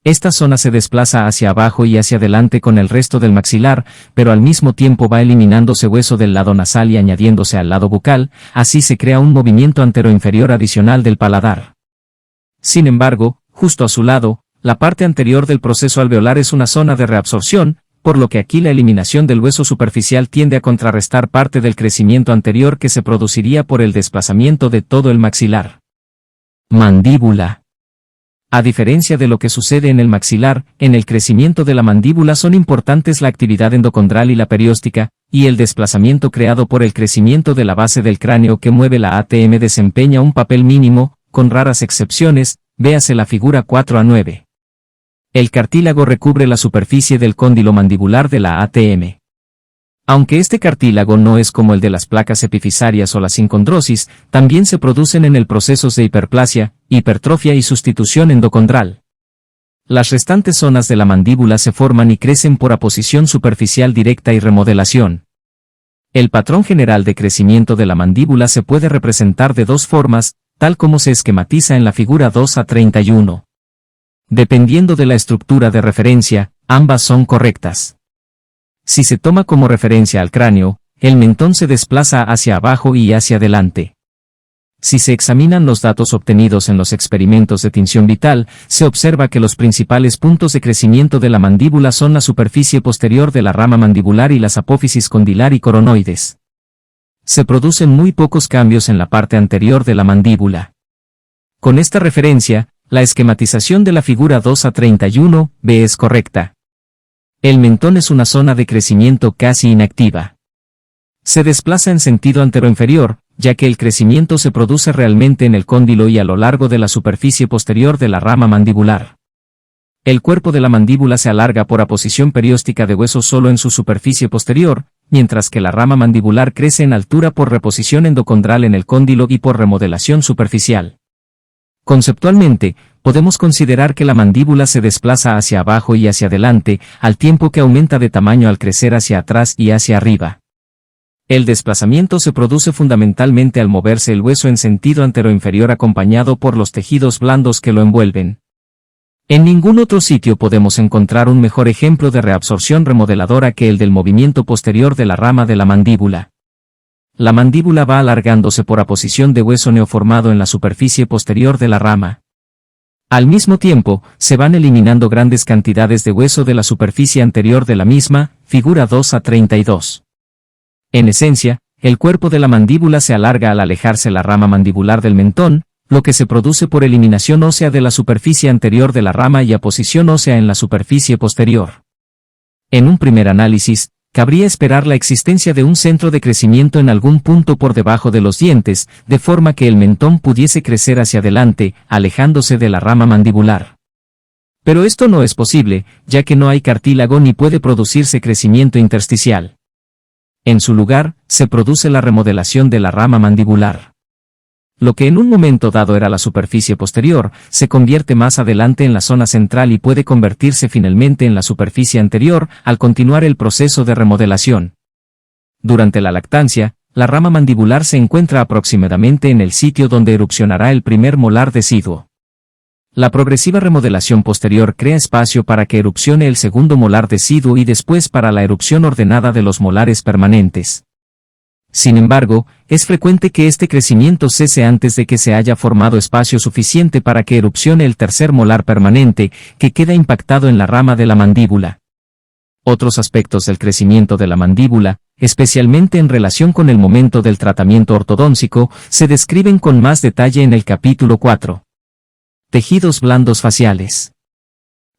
Esta zona se desplaza hacia abajo y hacia adelante con el resto del maxilar, pero al mismo tiempo va eliminándose hueso del lado nasal y añadiéndose al lado bucal, así se crea un movimiento anteroinferior adicional del paladar. Sin embargo, justo a su lado, la parte anterior del proceso alveolar es una zona de reabsorción, por lo que aquí la eliminación del hueso superficial tiende a contrarrestar parte del crecimiento anterior que se produciría por el desplazamiento de todo el maxilar. Mandíbula. A diferencia de lo que sucede en el maxilar, en el crecimiento de la mandíbula son importantes la actividad endocondral y la perióstica, y el desplazamiento creado por el crecimiento de la base del cráneo que mueve la ATM desempeña un papel mínimo, con raras excepciones, véase la figura 4a9. El cartílago recubre la superficie del cóndilo mandibular de la ATM. Aunque este cartílago no es como el de las placas epifisarias o la sincondrosis, también se producen en el procesos de hiperplasia, hipertrofia y sustitución endocondral. Las restantes zonas de la mandíbula se forman y crecen por aposición superficial directa y remodelación. El patrón general de crecimiento de la mandíbula se puede representar de dos formas, tal como se esquematiza en la figura 2a31. Dependiendo de la estructura de referencia, ambas son correctas. Si se toma como referencia al cráneo, el mentón se desplaza hacia abajo y hacia adelante. Si se examinan los datos obtenidos en los experimentos de tinción vital, se observa que los principales puntos de crecimiento de la mandíbula son la superficie posterior de la rama mandibular y las apófisis condilar y coronoides. Se producen muy pocos cambios en la parte anterior de la mandíbula. Con esta referencia, la esquematización de la figura 2a31b es correcta. El mentón es una zona de crecimiento casi inactiva. Se desplaza en sentido anteroinferior, ya que el crecimiento se produce realmente en el cóndilo y a lo largo de la superficie posterior de la rama mandibular. El cuerpo de la mandíbula se alarga por aposición perióstica de hueso solo en su superficie posterior, mientras que la rama mandibular crece en altura por reposición endocondral en el cóndilo y por remodelación superficial. Conceptualmente, podemos considerar que la mandíbula se desplaza hacia abajo y hacia adelante, al tiempo que aumenta de tamaño al crecer hacia atrás y hacia arriba. El desplazamiento se produce fundamentalmente al moverse el hueso en sentido anteroinferior acompañado por los tejidos blandos que lo envuelven. En ningún otro sitio podemos encontrar un mejor ejemplo de reabsorción remodeladora que el del movimiento posterior de la rama de la mandíbula. La mandíbula va alargándose por aposición de hueso neoformado en la superficie posterior de la rama. Al mismo tiempo, se van eliminando grandes cantidades de hueso de la superficie anterior de la misma, figura 2a32. En esencia, el cuerpo de la mandíbula se alarga al alejarse la rama mandibular del mentón, lo que se produce por eliminación ósea de la superficie anterior de la rama y aposición ósea en la superficie posterior. En un primer análisis, cabría esperar la existencia de un centro de crecimiento en algún punto por debajo de los dientes, de forma que el mentón pudiese crecer hacia adelante, alejándose de la rama mandibular. Pero esto no es posible, ya que no hay cartílago ni puede producirse crecimiento intersticial. En su lugar, se produce la remodelación de la rama mandibular. Lo que en un momento dado era la superficie posterior, se convierte más adelante en la zona central y puede convertirse finalmente en la superficie anterior, al continuar el proceso de remodelación. Durante la lactancia, la rama mandibular se encuentra aproximadamente en el sitio donde erupcionará el primer molar deciduo. La progresiva remodelación posterior crea espacio para que erupcione el segundo molar deciduo y después para la erupción ordenada de los molares permanentes. Sin embargo, es frecuente que este crecimiento cese antes de que se haya formado espacio suficiente para que erupcione el tercer molar permanente, que queda impactado en la rama de la mandíbula. Otros aspectos del crecimiento de la mandíbula, especialmente en relación con el momento del tratamiento ortodóntico, se describen con más detalle en el capítulo 4. Tejidos blandos faciales.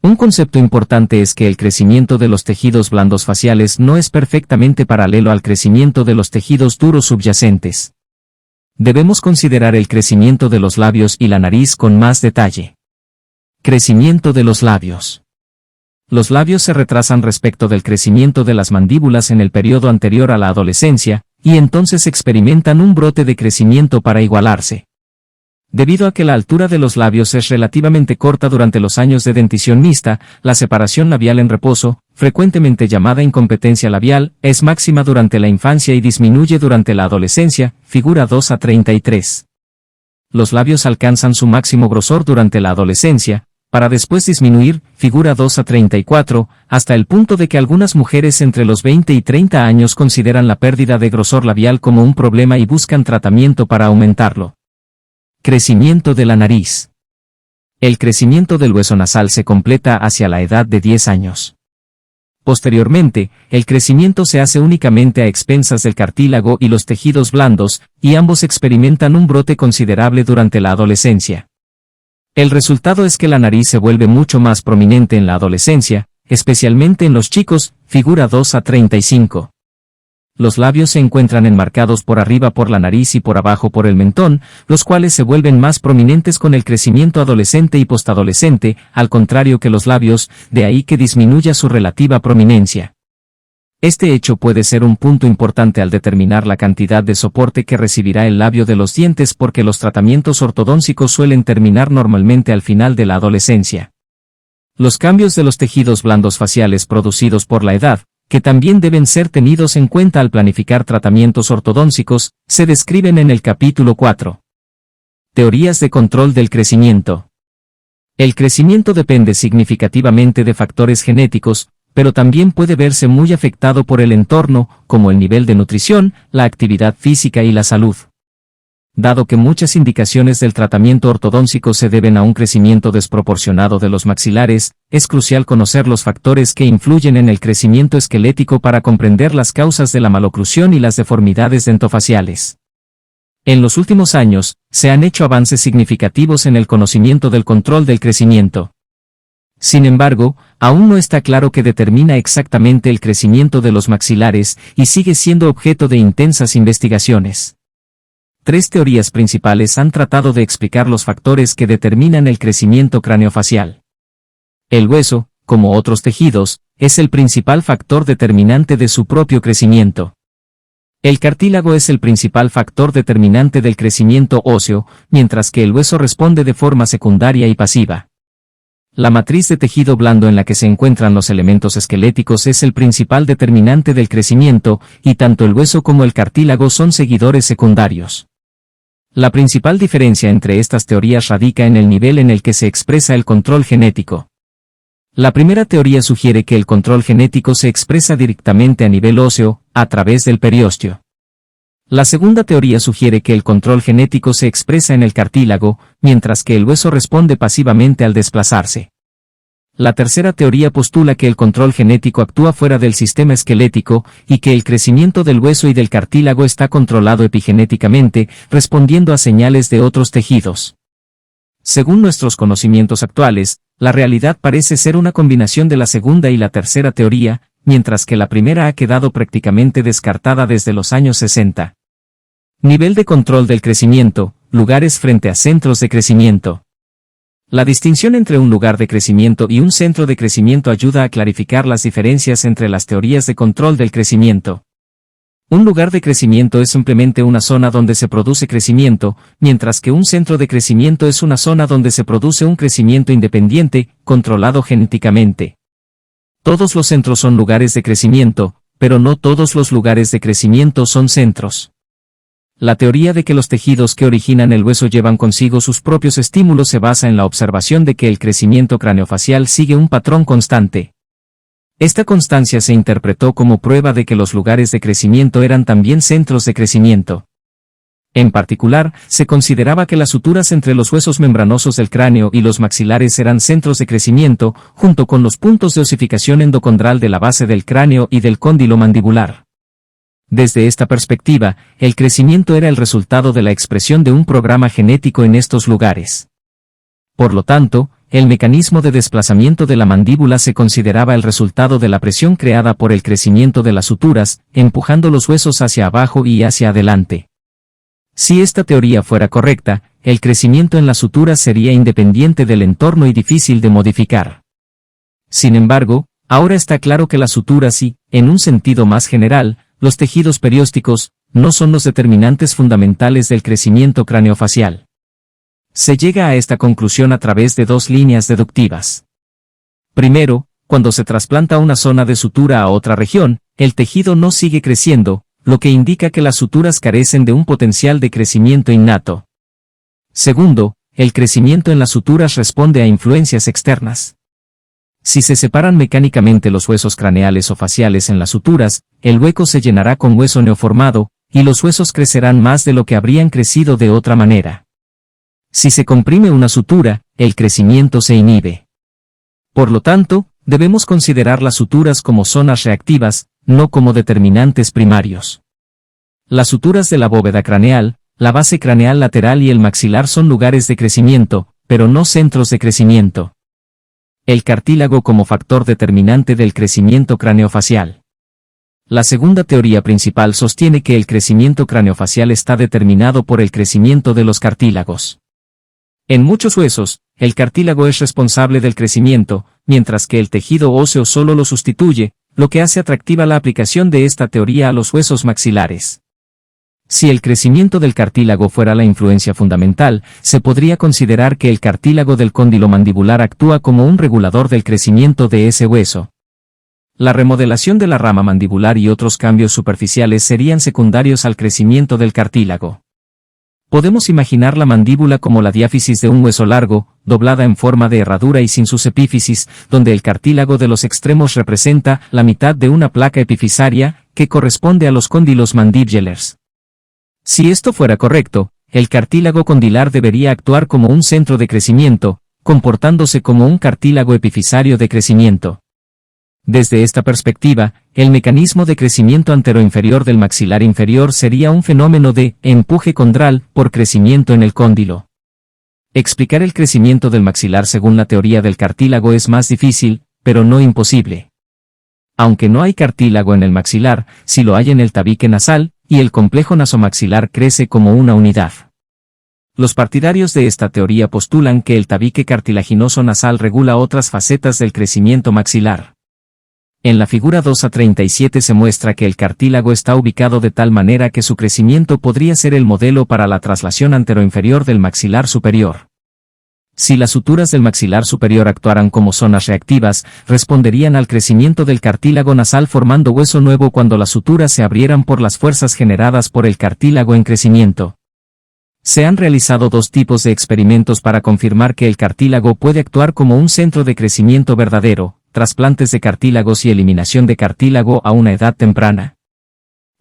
Un concepto importante es que el crecimiento de los tejidos blandos faciales no es perfectamente paralelo al crecimiento de los tejidos duros subyacentes. Debemos considerar el crecimiento de los labios y la nariz con más detalle. Crecimiento de los labios. Los labios se retrasan respecto del crecimiento de las mandíbulas en el periodo anterior a la adolescencia, y entonces experimentan un brote de crecimiento para igualarse. Debido a que la altura de los labios es relativamente corta durante los años de dentición mixta, la separación labial en reposo, frecuentemente llamada incompetencia labial, es máxima durante la infancia y disminuye durante la adolescencia, figura 2a33. Los labios alcanzan su máximo grosor durante la adolescencia, para después disminuir, figura 2 a 34, hasta el punto de que algunas mujeres entre los 20 y 30 años consideran la pérdida de grosor labial como un problema y buscan tratamiento para aumentarlo. Crecimiento de la nariz. El crecimiento del hueso nasal se completa hacia la edad de 10 años. Posteriormente, el crecimiento se hace únicamente a expensas del cartílago y los tejidos blandos, y ambos experimentan un brote considerable durante la adolescencia. El resultado es que la nariz se vuelve mucho más prominente en la adolescencia, especialmente en los chicos, figura 2 a 35. Los labios se encuentran enmarcados por arriba por la nariz y por abajo por el mentón, los cuales se vuelven más prominentes con el crecimiento adolescente y postadolescente, al contrario que los labios, de ahí que disminuya su relativa prominencia. Este hecho puede ser un punto importante al determinar la cantidad de soporte que recibirá el labio de los dientes porque los tratamientos ortodónticos suelen terminar normalmente al final de la adolescencia. Los cambios de los tejidos blandos faciales producidos por la edad, que también deben ser tenidos en cuenta al planificar tratamientos ortodónticos, se describen en el capítulo 4. Teorías de control del crecimiento. El crecimiento depende significativamente de factores genéticos, pero también puede verse muy afectado por el entorno, como el nivel de nutrición, la actividad física y la salud. Dado que muchas indicaciones del tratamiento ortodóntico se deben a un crecimiento desproporcionado de los maxilares, es crucial conocer los factores que influyen en el crecimiento esquelético para comprender las causas de la maloclusión y las deformidades dentofaciales. En los últimos años, se han hecho avances significativos en el conocimiento del control del crecimiento. Sin embargo, aún no está claro qué determina exactamente el crecimiento de los maxilares y sigue siendo objeto de intensas investigaciones. Tres teorías principales han tratado de explicar los factores que determinan el crecimiento craneofacial. El hueso, como otros tejidos, es el principal factor determinante de su propio crecimiento. El cartílago es el principal factor determinante del crecimiento óseo, mientras que el hueso responde de forma secundaria y pasiva. La matriz de tejido blando en la que se encuentran los elementos esqueléticos es el principal determinante del crecimiento, y tanto el hueso como el cartílago son seguidores secundarios. La principal diferencia entre estas teorías radica en el nivel en el que se expresa el control genético. La primera teoría sugiere que el control genético se expresa directamente a nivel óseo, a través del periósteo. La segunda teoría sugiere que el control genético se expresa en el cartílago, mientras que el hueso responde pasivamente al desplazarse. La tercera teoría postula que el control genético actúa fuera del sistema esquelético, y que el crecimiento del hueso y del cartílago está controlado epigenéticamente, respondiendo a señales de otros tejidos. Según nuestros conocimientos actuales, la realidad parece ser una combinación de la segunda y la tercera teoría, mientras que la primera ha quedado prácticamente descartada desde los años 60. Nivel de control del crecimiento, lugares frente a centros de crecimiento. La distinción entre un lugar de crecimiento y un centro de crecimiento ayuda a clarificar las diferencias entre las teorías de control del crecimiento. Un lugar de crecimiento es simplemente una zona donde se produce crecimiento, mientras que un centro de crecimiento es una zona donde se produce un crecimiento independiente, controlado genéticamente. Todos los centros son lugares de crecimiento, pero no todos los lugares de crecimiento son centros. La teoría de que los tejidos que originan el hueso llevan consigo sus propios estímulos se basa en la observación de que el crecimiento craneofacial sigue un patrón constante. Esta constancia se interpretó como prueba de que los lugares de crecimiento eran también centros de crecimiento. En particular, se consideraba que las suturas entre los huesos membranosos del cráneo y los maxilares eran centros de crecimiento, junto con los puntos de osificación endocondral de la base del cráneo y del cóndilo mandibular. Desde esta perspectiva, el crecimiento era el resultado de la expresión de un programa genético en estos lugares. Por lo tanto, el mecanismo de desplazamiento de la mandíbula se consideraba el resultado de la presión creada por el crecimiento de las suturas, empujando los huesos hacia abajo y hacia adelante. Si esta teoría fuera correcta, el crecimiento en las suturas sería independiente del entorno y difícil de modificar. Sin embargo, ahora está claro que las suturas y, en un sentido más general, los tejidos periósticos, no son los determinantes fundamentales del crecimiento craneofacial. Se llega a esta conclusión a través de dos líneas deductivas. Primero, cuando se trasplanta una zona de sutura a otra región, el tejido no sigue creciendo, lo que indica que las suturas carecen de un potencial de crecimiento innato. Segundo, el crecimiento en las suturas responde a influencias externas. Si se separan mecánicamente los huesos craneales o faciales en las suturas, el hueco se llenará con hueso neoformado, y los huesos crecerán más de lo que habrían crecido de otra manera. Si se comprime una sutura, el crecimiento se inhibe. Por lo tanto, debemos considerar las suturas como zonas reactivas, no como determinantes primarios. Las suturas de la bóveda craneal, la base craneal lateral y el maxilar son lugares de crecimiento, pero no centros de crecimiento. El cartílago como factor determinante del crecimiento craneofacial. La segunda teoría principal sostiene que el crecimiento craneofacial está determinado por el crecimiento de los cartílagos. En muchos huesos, el cartílago es responsable del crecimiento, mientras que el tejido óseo solo lo sustituye, lo que hace atractiva la aplicación de esta teoría a los huesos maxilares. Si el crecimiento del cartílago fuera la influencia fundamental, se podría considerar que el cartílago del cóndilo mandibular actúa como un regulador del crecimiento de ese hueso. La remodelación de la rama mandibular y otros cambios superficiales serían secundarios al crecimiento del cartílago. Podemos imaginar la mandíbula como la diáfisis de un hueso largo, doblada en forma de herradura y sin sus epífisis, donde el cartílago de los extremos representa la mitad de una placa epifisaria, que corresponde a los cóndilos mandibulars. Si esto fuera correcto, el cartílago condilar debería actuar como un centro de crecimiento, comportándose como un cartílago epifisario de crecimiento. Desde esta perspectiva, el mecanismo de crecimiento anteroinferior del maxilar inferior sería un fenómeno de empuje condral por crecimiento en el cóndilo. Explicar el crecimiento del maxilar según la teoría del cartílago es más difícil, pero no imposible. Aunque no hay cartílago en el maxilar, sí lo hay en el tabique nasal, y el complejo nasomaxilar crece como una unidad. Los partidarios de esta teoría postulan que el tabique cartilaginoso nasal regula otras facetas del crecimiento maxilar. En la figura 2a37 se muestra que el cartílago está ubicado de tal manera que su crecimiento podría ser el modelo para la traslación anteroinferior del maxilar superior. Si las suturas del maxilar superior actuaran como zonas reactivas, responderían al crecimiento del cartílago nasal formando hueso nuevo cuando las suturas se abrieran por las fuerzas generadas por el cartílago en crecimiento. Se han realizado dos tipos de experimentos para confirmar que el cartílago puede actuar como un centro de crecimiento verdadero: trasplantes de cartílagos y eliminación de cartílago a una edad temprana.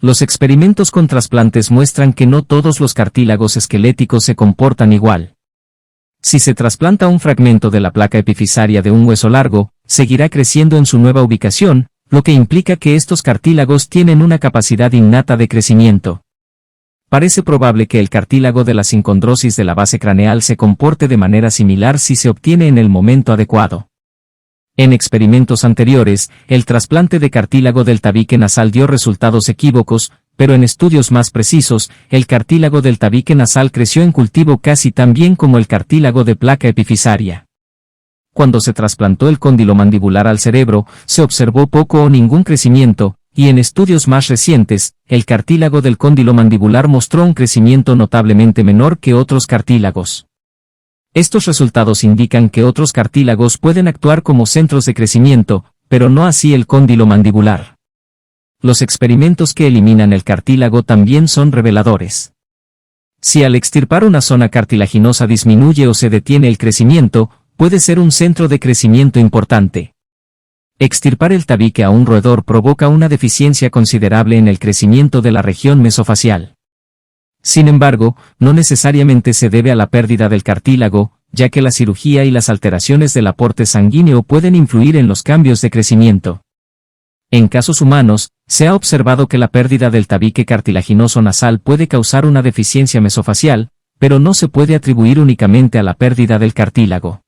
Los experimentos con trasplantes muestran que no todos los cartílagos esqueléticos se comportan igual. Si se trasplanta un fragmento de la placa epifisaria de un hueso largo, seguirá creciendo en su nueva ubicación, lo que implica que estos cartílagos tienen una capacidad innata de crecimiento. Parece probable que el cartílago de la sincondrosis de la base craneal se comporte de manera similar si se obtiene en el momento adecuado. En experimentos anteriores, el trasplante de cartílago del tabique nasal dio resultados equívocos, pero en estudios más precisos, el cartílago del tabique nasal creció en cultivo casi tan bien como el cartílago de placa epifisaria. Cuando se trasplantó el cóndilo mandibular al cerebro, se observó poco o ningún crecimiento, y en estudios más recientes, el cartílago del cóndilo mandibular mostró un crecimiento notablemente menor que otros cartílagos. Estos resultados indican que otros cartílagos pueden actuar como centros de crecimiento, pero no así el cóndilo mandibular. Los experimentos que eliminan el cartílago también son reveladores. Si al extirpar una zona cartilaginosa disminuye o se detiene el crecimiento, puede ser un centro de crecimiento importante. Extirpar el tabique a un roedor provoca una deficiencia considerable en el crecimiento de la región mesofacial. Sin embargo, no necesariamente se debe a la pérdida del cartílago, ya que la cirugía y las alteraciones del aporte sanguíneo pueden influir en los cambios de crecimiento. En casos humanos, se ha observado que la pérdida del tabique cartilaginoso nasal puede causar una deficiencia mesofacial, pero no se puede atribuir únicamente a la pérdida del cartílago.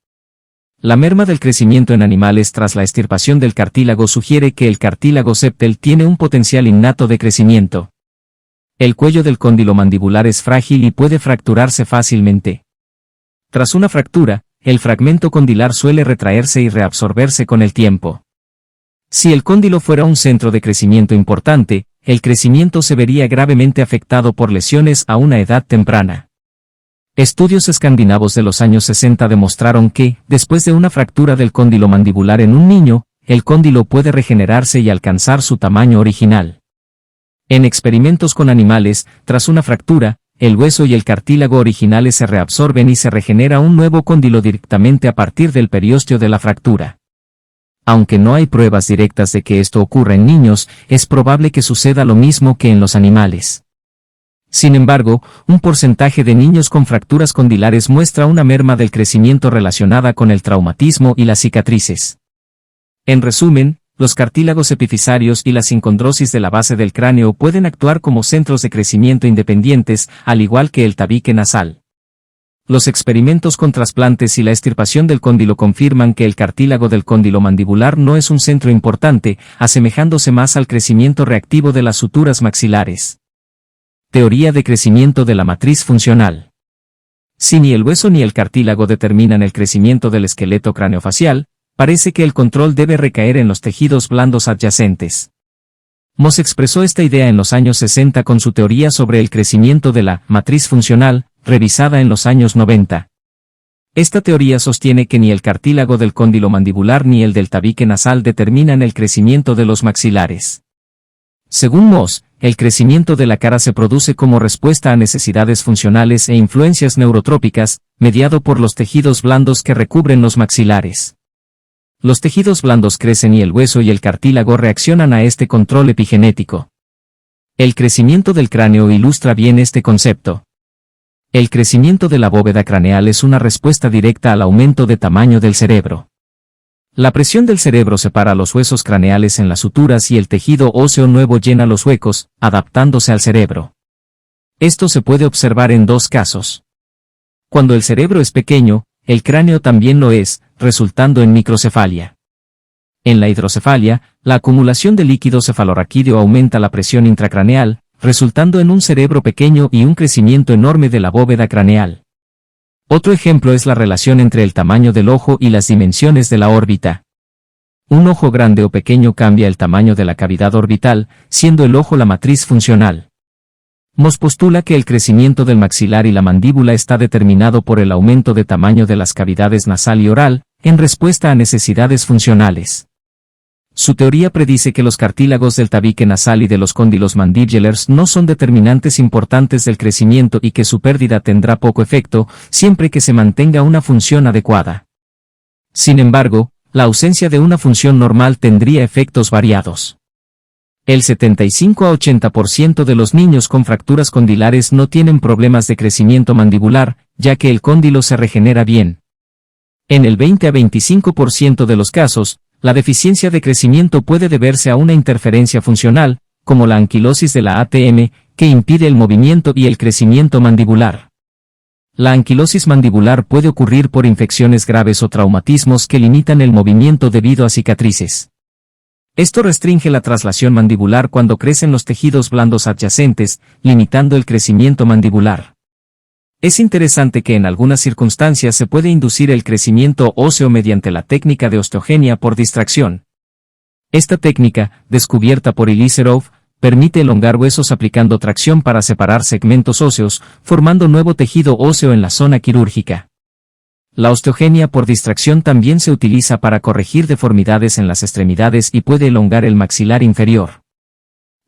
La merma del crecimiento en animales tras la extirpación del cartílago sugiere que el cartílago septal tiene un potencial innato de crecimiento. El cuello del cóndilo mandibular es frágil y puede fracturarse fácilmente. Tras una fractura, el fragmento condilar suele retraerse y reabsorberse con el tiempo. Si el cóndilo fuera un centro de crecimiento importante, el crecimiento se vería gravemente afectado por lesiones a una edad temprana. Estudios escandinavos de los años 60 demostraron que, después de una fractura del cóndilo mandibular en un niño, el cóndilo puede regenerarse y alcanzar su tamaño original. En experimentos con animales, tras una fractura, el hueso y el cartílago originales se reabsorben y se regenera un nuevo cóndilo directamente a partir del periósteo de la fractura. Aunque no hay pruebas directas de que esto ocurra en niños, es probable que suceda lo mismo que en los animales. Sin embargo, un porcentaje de niños con fracturas condilares muestra una merma del crecimiento relacionada con el traumatismo y las cicatrices. En resumen, los cartílagos epifisarios y la sincondrosis de la base del cráneo pueden actuar como centros de crecimiento independientes, al igual que el tabique nasal. Los experimentos con trasplantes y la extirpación del cóndilo confirman que el cartílago del cóndilo mandibular no es un centro importante, asemejándose más al crecimiento reactivo de las suturas maxilares. Teoría de crecimiento de la matriz funcional. Si ni el hueso ni el cartílago determinan el crecimiento del esqueleto craneofacial, parece que el control debe recaer en los tejidos blandos adyacentes. Moss expresó esta idea en los años 60 con su teoría sobre el crecimiento de la matriz funcional, revisada en los años 90. Esta teoría sostiene que ni el cartílago del cóndilo mandibular ni el del tabique nasal determinan el crecimiento de los maxilares. Según Moss, el crecimiento de la cara se produce como respuesta a necesidades funcionales e influencias neurotrópicas, mediado por los tejidos blandos que recubren los maxilares. Los tejidos blandos crecen y el hueso y el cartílago reaccionan a este control epigenético. El crecimiento del cráneo ilustra bien este concepto. El crecimiento de la bóveda craneal es una respuesta directa al aumento de tamaño del cerebro. La presión del cerebro separa los huesos craneales en las suturas y el tejido óseo nuevo llena los huecos, adaptándose al cerebro. Esto se puede observar en dos casos. Cuando el cerebro es pequeño, el cráneo también lo es, resultando en microcefalia. En la hidrocefalia, la acumulación de líquido cefalorraquídeo aumenta la presión intracraneal, resultando en un cerebro pequeño y un crecimiento enorme de la bóveda craneal. Otro ejemplo es la relación entre el tamaño del ojo y las dimensiones de la órbita. Un ojo grande o pequeño cambia el tamaño de la cavidad orbital, siendo el ojo la matriz funcional. Moss postula que el crecimiento del maxilar y la mandíbula está determinado por el aumento de tamaño de las cavidades nasal y oral, en respuesta a necesidades funcionales. Su teoría predice que los cartílagos del tabique nasal y de los cóndilos mandibulars no son determinantes importantes del crecimiento y que su pérdida tendrá poco efecto, siempre que se mantenga una función adecuada. Sin embargo, la ausencia de una función normal tendría efectos variados. El 75 a 80% de los niños con fracturas condilares no tienen problemas de crecimiento mandibular, ya que el cóndilo se regenera bien. En el 20 a 25% de los casos, la deficiencia de crecimiento puede deberse a una interferencia funcional, como la anquilosis de la ATM, que impide el movimiento y el crecimiento mandibular. La anquilosis mandibular puede ocurrir por infecciones graves o traumatismos que limitan el movimiento debido a cicatrices. Esto restringe la traslación mandibular cuando crecen los tejidos blandos adyacentes, limitando el crecimiento mandibular. Es interesante que en algunas circunstancias se puede inducir el crecimiento óseo mediante la técnica de osteogenia por distracción. Esta técnica, descubierta por Ilizarov, permite elongar huesos aplicando tracción para separar segmentos óseos, formando nuevo tejido óseo en la zona quirúrgica. La osteogenia por distracción también se utiliza para corregir deformidades en las extremidades y puede elongar el maxilar inferior.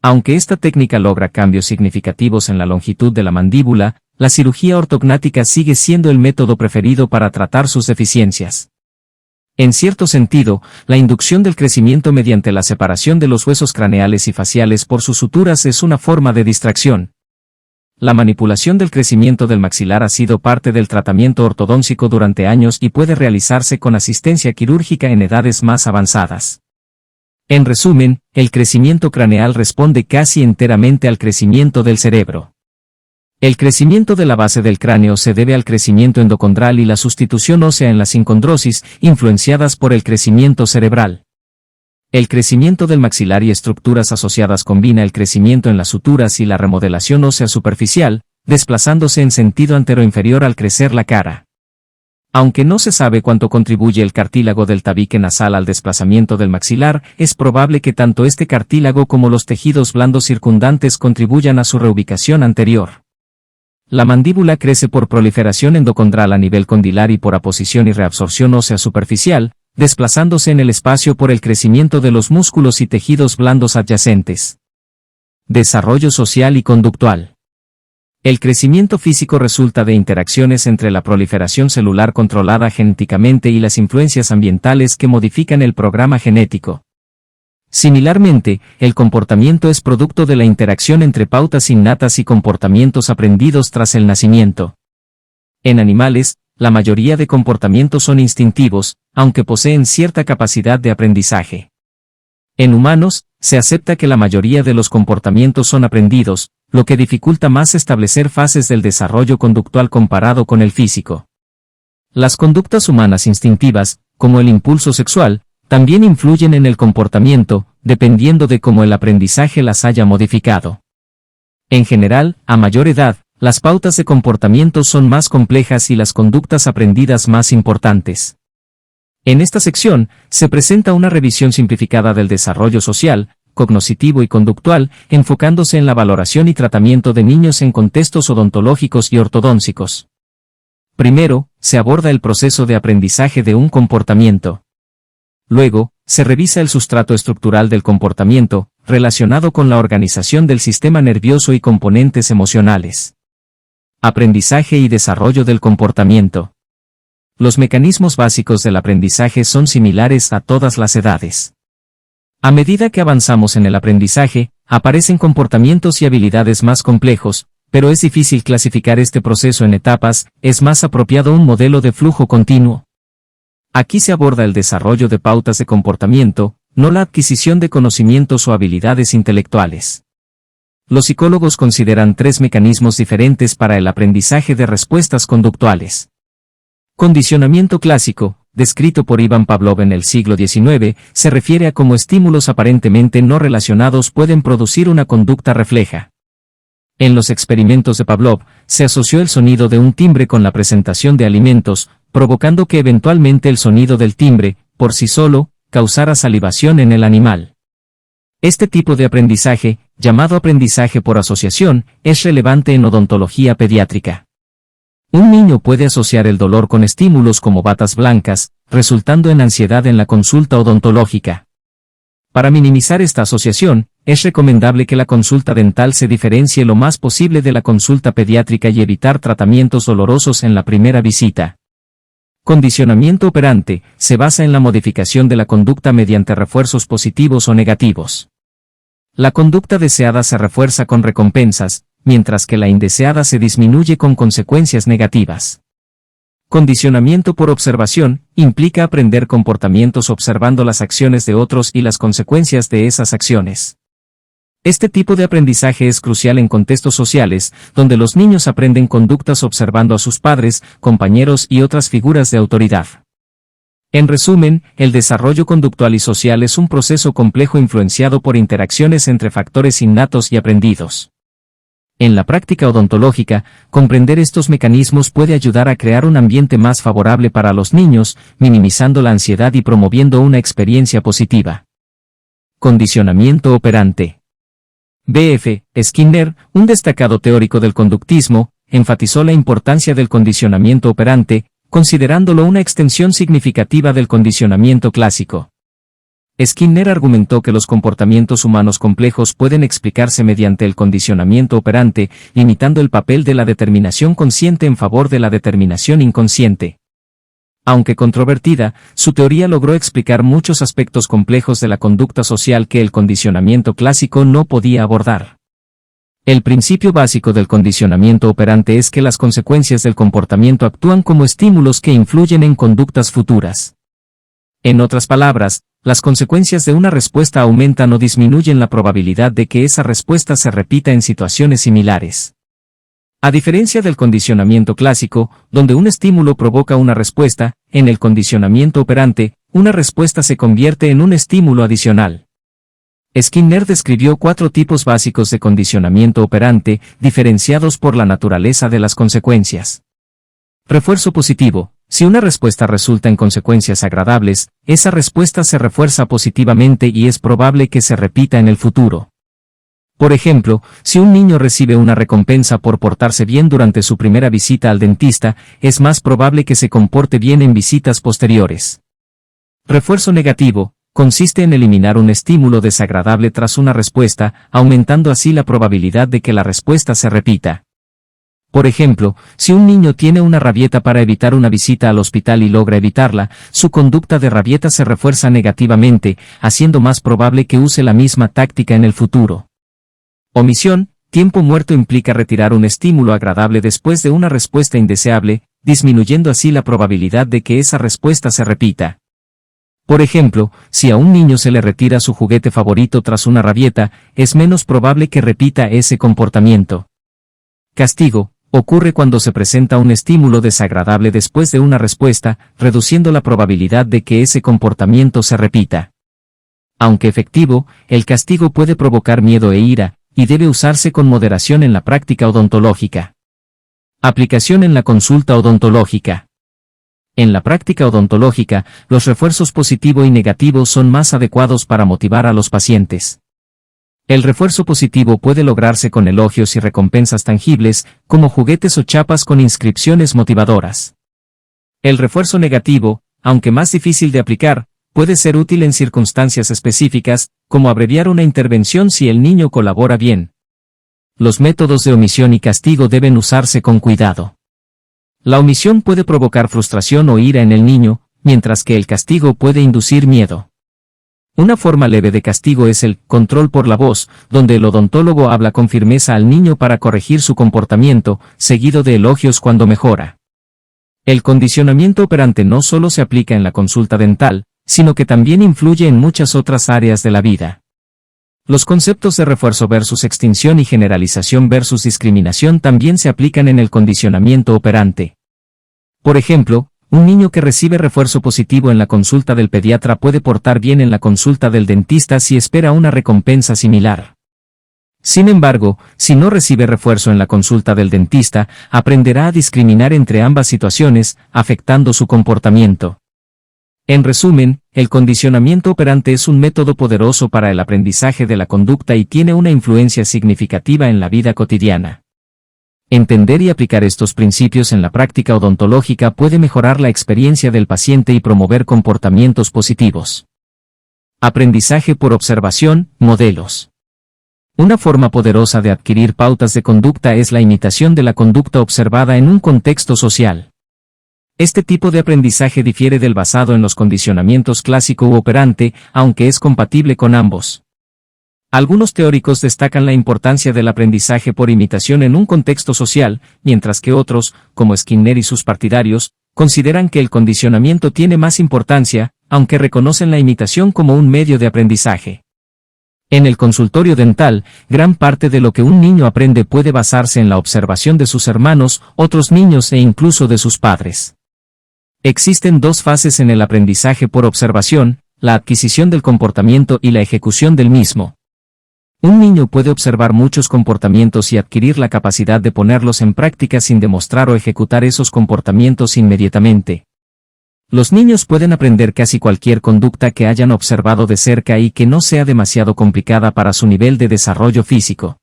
Aunque esta técnica logra cambios significativos en la longitud de la mandíbula, la cirugía ortognática sigue siendo el método preferido para tratar sus deficiencias. En cierto sentido, la inducción del crecimiento mediante la separación de los huesos craneales y faciales por sus suturas es una forma de distracción. La manipulación del crecimiento del maxilar ha sido parte del tratamiento ortodóntico durante años y puede realizarse con asistencia quirúrgica en edades más avanzadas. En resumen, el crecimiento craneal responde casi enteramente al crecimiento del cerebro. El crecimiento de la base del cráneo se debe al crecimiento endocondral y la sustitución ósea en la sincondrosis, influenciadas por el crecimiento cerebral. El crecimiento del maxilar y estructuras asociadas combina el crecimiento en las suturas y la remodelación ósea superficial, desplazándose en sentido anteroinferior al crecer la cara. Aunque no se sabe cuánto contribuye el cartílago del tabique nasal al desplazamiento del maxilar, es probable que tanto este cartílago como los tejidos blandos circundantes contribuyan a su reubicación anterior. La mandíbula crece por proliferación endocondral a nivel condilar y por aposición y reabsorción ósea superficial, desplazándose en el espacio por el crecimiento de los músculos y tejidos blandos adyacentes. Desarrollo social y conductual. El crecimiento físico resulta de interacciones entre la proliferación celular controlada genéticamente y las influencias ambientales que modifican el programa genético. Similarmente, el comportamiento es producto de la interacción entre pautas innatas y comportamientos aprendidos tras el nacimiento. En animales, la mayoría de comportamientos son instintivos, aunque poseen cierta capacidad de aprendizaje. En humanos, se acepta que la mayoría de los comportamientos son aprendidos, lo que dificulta más establecer fases del desarrollo conductual comparado con el físico. Las conductas humanas instintivas, como el impulso sexual, también influyen en el comportamiento, dependiendo de cómo el aprendizaje las haya modificado. En general, a mayor edad, las pautas de comportamiento son más complejas y las conductas aprendidas más importantes. En esta sección, se presenta una revisión simplificada del desarrollo social, cognoscitivo y conductual, enfocándose en la valoración y tratamiento de niños en contextos odontológicos y ortodóncicos. Primero, se aborda el proceso de aprendizaje de un comportamiento. Luego, se revisa el sustrato estructural del comportamiento, relacionado con la organización del sistema nervioso y componentes emocionales. Aprendizaje y desarrollo del comportamiento. Los mecanismos básicos del aprendizaje son similares a todas las edades. A medida que avanzamos en el aprendizaje, aparecen comportamientos y habilidades más complejos, pero es difícil clasificar este proceso en etapas, es más apropiado un modelo de flujo continuo. Aquí se aborda el desarrollo de pautas de comportamiento, no la adquisición de conocimientos o habilidades intelectuales. Los psicólogos consideran tres mecanismos diferentes para el aprendizaje de respuestas conductuales. Condicionamiento clásico, descrito por Ivan Pavlov en el siglo XIX, se refiere a cómo estímulos aparentemente no relacionados pueden producir una conducta refleja. En los experimentos de Pavlov, se asoció el sonido de un timbre con la presentación de alimentos, provocando que eventualmente el sonido del timbre, por sí solo, causara salivación en el animal. Este tipo de aprendizaje, llamado aprendizaje por asociación, es relevante en odontología pediátrica. Un niño puede asociar el dolor con estímulos como batas blancas, resultando en ansiedad en la consulta odontológica. Para minimizar esta asociación, es recomendable que la consulta dental se diferencie lo más posible de la consulta pediátrica y evitar tratamientos dolorosos en la primera visita. Condicionamiento operante, se basa en la modificación de la conducta mediante refuerzos positivos o negativos. La conducta deseada se refuerza con recompensas, mientras que la indeseada se disminuye con consecuencias negativas. Condicionamiento por observación, implica aprender comportamientos observando las acciones de otros y las consecuencias de esas acciones. Este tipo de aprendizaje es crucial en contextos sociales, donde los niños aprenden conductas observando a sus padres, compañeros y otras figuras de autoridad. En resumen, el desarrollo conductual y social es un proceso complejo influenciado por interacciones entre factores innatos y aprendidos. En la práctica odontológica, comprender estos mecanismos puede ayudar a crear un ambiente más favorable para los niños, minimizando la ansiedad y promoviendo una experiencia positiva. Condicionamiento operante. B.F. Skinner, un destacado teórico del conductismo, enfatizó la importancia del condicionamiento operante, considerándolo una extensión significativa del condicionamiento clásico. Skinner argumentó que los comportamientos humanos complejos pueden explicarse mediante el condicionamiento operante, limitando el papel de la determinación consciente en favor de la determinación inconsciente. Aunque controvertida, su teoría logró explicar muchos aspectos complejos de la conducta social que el condicionamiento clásico no podía abordar. El principio básico del condicionamiento operante es que las consecuencias del comportamiento actúan como estímulos que influyen en conductas futuras. En otras palabras, las consecuencias de una respuesta aumentan o disminuyen la probabilidad de que esa respuesta se repita en situaciones similares. A diferencia del condicionamiento clásico, donde un estímulo provoca una respuesta, en el condicionamiento operante, una respuesta se convierte en un estímulo adicional. Skinner describió 4 tipos básicos de condicionamiento operante, diferenciados por la naturaleza de las consecuencias. Refuerzo positivo. Si una respuesta resulta en consecuencias agradables, esa respuesta se refuerza positivamente y es probable que se repita en el futuro. Por ejemplo, si un niño recibe una recompensa por portarse bien durante su primera visita al dentista, es más probable que se comporte bien en visitas posteriores. Refuerzo negativo. Consiste en eliminar un estímulo desagradable tras una respuesta, aumentando así la probabilidad de que la respuesta se repita. Por ejemplo, si un niño tiene una rabieta para evitar una visita al hospital y logra evitarla, su conducta de rabieta se refuerza negativamente, haciendo más probable que use la misma táctica en el futuro. Omisión. Tiempo muerto implica retirar un estímulo agradable después de una respuesta indeseable, disminuyendo así la probabilidad de que esa respuesta se repita. Por ejemplo, si a un niño se le retira su juguete favorito tras una rabieta, es menos probable que repita ese comportamiento. Castigo. Ocurre cuando se presenta un estímulo desagradable después de una respuesta, reduciendo la probabilidad de que ese comportamiento se repita. Aunque efectivo, el castigo puede provocar miedo e ira, y debe usarse con moderación en la práctica odontológica. Aplicación en la consulta odontológica. En la práctica odontológica, los refuerzos positivo y negativo son más adecuados para motivar a los pacientes. El refuerzo positivo puede lograrse con elogios y recompensas tangibles, como juguetes o chapas con inscripciones motivadoras. El refuerzo negativo, aunque más difícil de aplicar, puede ser útil en circunstancias específicas, como abreviar una intervención si el niño colabora bien. Los métodos de omisión y castigo deben usarse con cuidado. La omisión puede provocar frustración o ira en el niño, mientras que el castigo puede inducir miedo. Una forma leve de castigo es el control por la voz, donde el odontólogo habla con firmeza al niño para corregir su comportamiento, seguido de elogios cuando mejora. El condicionamiento operante no solo se aplica en la consulta dental, sino que también influye en muchas otras áreas de la vida. Los conceptos de refuerzo versus extinción y generalización versus discriminación también se aplican en el condicionamiento operante. Por ejemplo, un niño que recibe refuerzo positivo en la consulta del pediatra puede portar bien en la consulta del dentista si espera una recompensa similar. Sin embargo, si no recibe refuerzo en la consulta del dentista, aprenderá a discriminar entre ambas situaciones, afectando su comportamiento. En resumen, el condicionamiento operante es un método poderoso para el aprendizaje de la conducta y tiene una influencia significativa en la vida cotidiana. Entender y aplicar estos principios en la práctica odontológica puede mejorar la experiencia del paciente y promover comportamientos positivos. Aprendizaje por observación, modelos. Una forma poderosa de adquirir pautas de conducta es la imitación de la conducta observada en un contexto social. Este tipo de aprendizaje difiere del basado en los condicionamientos clásico u operante, aunque es compatible con ambos. Algunos teóricos destacan la importancia del aprendizaje por imitación en un contexto social, mientras que otros, como Skinner y sus partidarios, consideran que el condicionamiento tiene más importancia, aunque reconocen la imitación como un medio de aprendizaje. En el consultorio dental, gran parte de lo que un niño aprende puede basarse en la observación de sus hermanos, otros niños e incluso de sus padres. Existen dos fases en el aprendizaje por observación, la adquisición del comportamiento y la ejecución del mismo. Un niño puede observar muchos comportamientos y adquirir la capacidad de ponerlos en práctica sin demostrar o ejecutar esos comportamientos inmediatamente. Los niños pueden aprender casi cualquier conducta que hayan observado de cerca y que no sea demasiado complicada para su nivel de desarrollo físico.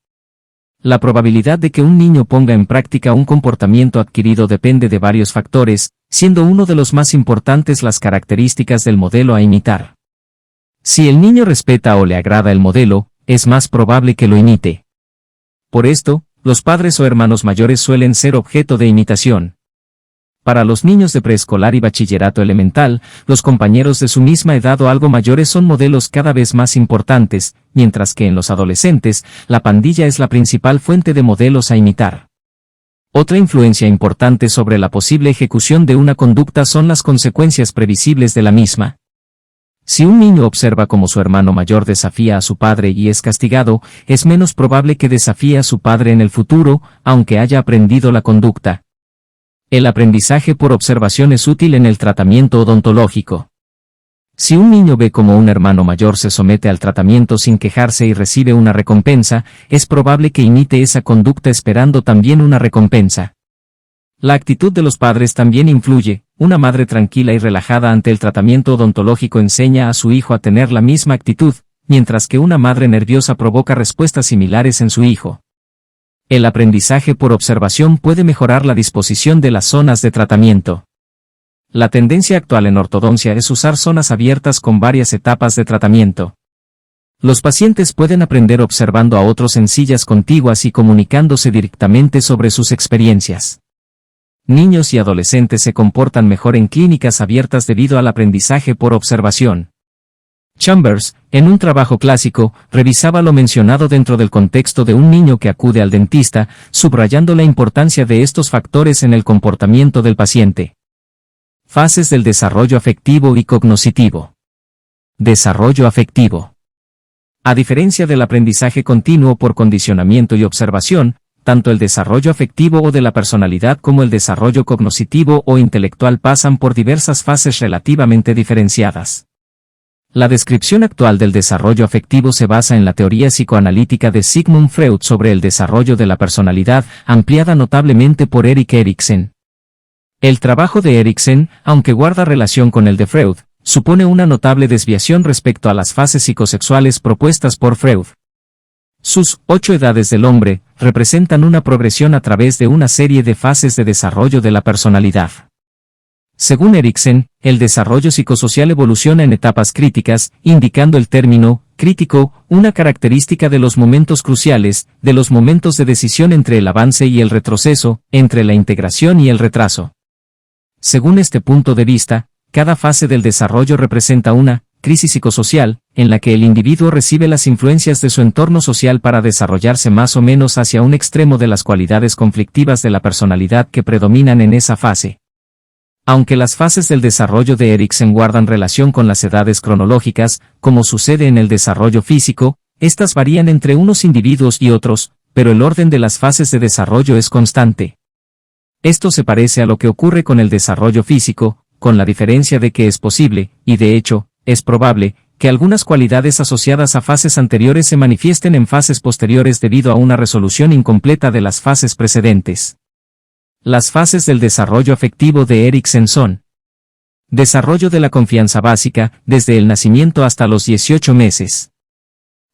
La probabilidad de que un niño ponga en práctica un comportamiento adquirido depende de varios factores, siendo uno de los más importantes las características del modelo a imitar. Si el niño respeta o le agrada el modelo, es más probable que lo imite. Por esto, los padres o hermanos mayores suelen ser objeto de imitación. Para los niños de preescolar y bachillerato elemental, los compañeros de su misma edad o algo mayores son modelos cada vez más importantes, mientras que en los adolescentes, la pandilla es la principal fuente de modelos a imitar. Otra influencia importante sobre la posible ejecución de una conducta son las consecuencias previsibles de la misma. Si un niño observa cómo su hermano mayor desafía a su padre y es castigado, es menos probable que desafíe a su padre en el futuro, aunque haya aprendido la conducta. El aprendizaje por observación es útil en el tratamiento odontológico. Si un niño ve cómo un hermano mayor se somete al tratamiento sin quejarse y recibe una recompensa, es probable que imite esa conducta esperando también una recompensa. La actitud de los padres también influye. Una madre tranquila y relajada ante el tratamiento odontológico enseña a su hijo a tener la misma actitud, mientras que una madre nerviosa provoca respuestas similares en su hijo. El aprendizaje por observación puede mejorar la disposición de las zonas de tratamiento. La tendencia actual en ortodoncia es usar zonas abiertas con varias etapas de tratamiento. Los pacientes pueden aprender observando a otros en sillas contiguas y comunicándose directamente sobre sus experiencias. Niños y adolescentes se comportan mejor en clínicas abiertas debido al aprendizaje por observación. Chambers, en un trabajo clásico, revisaba lo mencionado dentro del contexto de un niño que acude al dentista, subrayando la importancia de estos factores en el comportamiento del paciente. Fases del desarrollo afectivo y cognoscitivo. Desarrollo afectivo. A diferencia del aprendizaje continuo por condicionamiento y observación, tanto el desarrollo afectivo o de la personalidad como el desarrollo cognoscitivo o intelectual pasan por diversas fases relativamente diferenciadas. La descripción actual del desarrollo afectivo se basa en la teoría psicoanalítica de Sigmund Freud sobre el desarrollo de la personalidad, ampliada notablemente por Erik Erikson. El trabajo de Erikson, aunque guarda relación con el de Freud, supone una notable desviación respecto a las fases psicosexuales propuestas por Freud. Sus 8 edades del hombre representan una progresión a través de una serie de fases de desarrollo de la personalidad. Según Erikson, el desarrollo psicosocial evoluciona en etapas críticas, indicando el término crítico, una característica de los momentos cruciales, de los momentos de decisión entre el avance y el retroceso, entre la integración y el retraso. Según este punto de vista, cada fase del desarrollo representa una crisis psicosocial, en la que el individuo recibe las influencias de su entorno social para desarrollarse más o menos hacia un extremo de las cualidades conflictivas de la personalidad que predominan en esa fase. Aunque las fases del desarrollo de Erikson guardan relación con las edades cronológicas, como sucede en el desarrollo físico, estas varían entre unos individuos y otros, pero el orden de las fases de desarrollo es constante. Esto se parece a lo que ocurre con el desarrollo físico, con la diferencia de que es posible, y de hecho, es probable, que algunas cualidades asociadas a fases anteriores se manifiesten en fases posteriores debido a una resolución incompleta de las fases precedentes. Las fases del desarrollo afectivo de Erikson son: desarrollo de la confianza básica, desde el nacimiento hasta los 18 meses.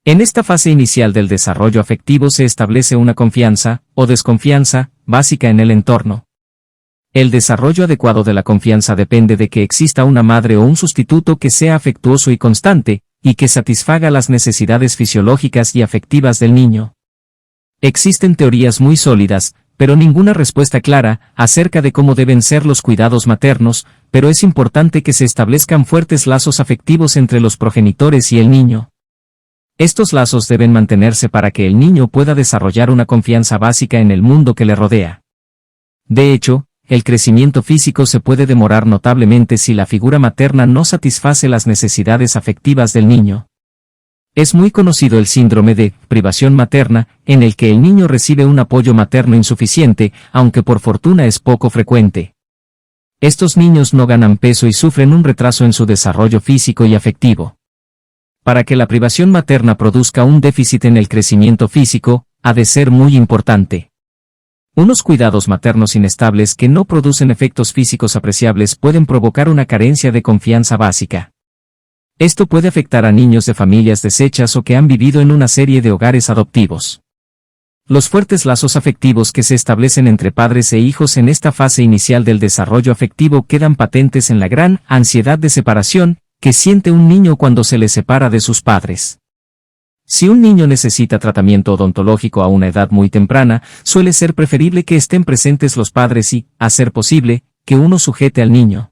En esta fase inicial del desarrollo afectivo se establece una confianza, o desconfianza, básica en el entorno. El desarrollo adecuado de la confianza depende de que exista una madre o un sustituto que sea afectuoso y constante, y que satisfaga las necesidades fisiológicas y afectivas del niño. Existen teorías muy sólidas, pero ninguna respuesta clara, acerca de cómo deben ser los cuidados maternos, pero es importante que se establezcan fuertes lazos afectivos entre los progenitores y el niño. Estos lazos deben mantenerse para que el niño pueda desarrollar una confianza básica en el mundo que le rodea. De hecho, el crecimiento físico se puede demorar notablemente si la figura materna no satisface las necesidades afectivas del niño. Es muy conocido el síndrome de privación materna, en el que el niño recibe un apoyo materno insuficiente, aunque por fortuna es poco frecuente. Estos niños no ganan peso y sufren un retraso en su desarrollo físico y afectivo. Para que la privación materna produzca un déficit en el crecimiento físico, ha de ser muy importante. Unos cuidados maternos inestables que no producen efectos físicos apreciables pueden provocar una carencia de confianza básica. Esto puede afectar a niños de familias deshechas o que han vivido en una serie de hogares adoptivos. Los fuertes lazos afectivos que se establecen entre padres e hijos en esta fase inicial del desarrollo afectivo quedan patentes en la gran ansiedad de separación que siente un niño cuando se le separa de sus padres. Si un niño necesita tratamiento odontológico a una edad muy temprana, suele ser preferible que estén presentes los padres y, a ser posible, que uno sujete al niño.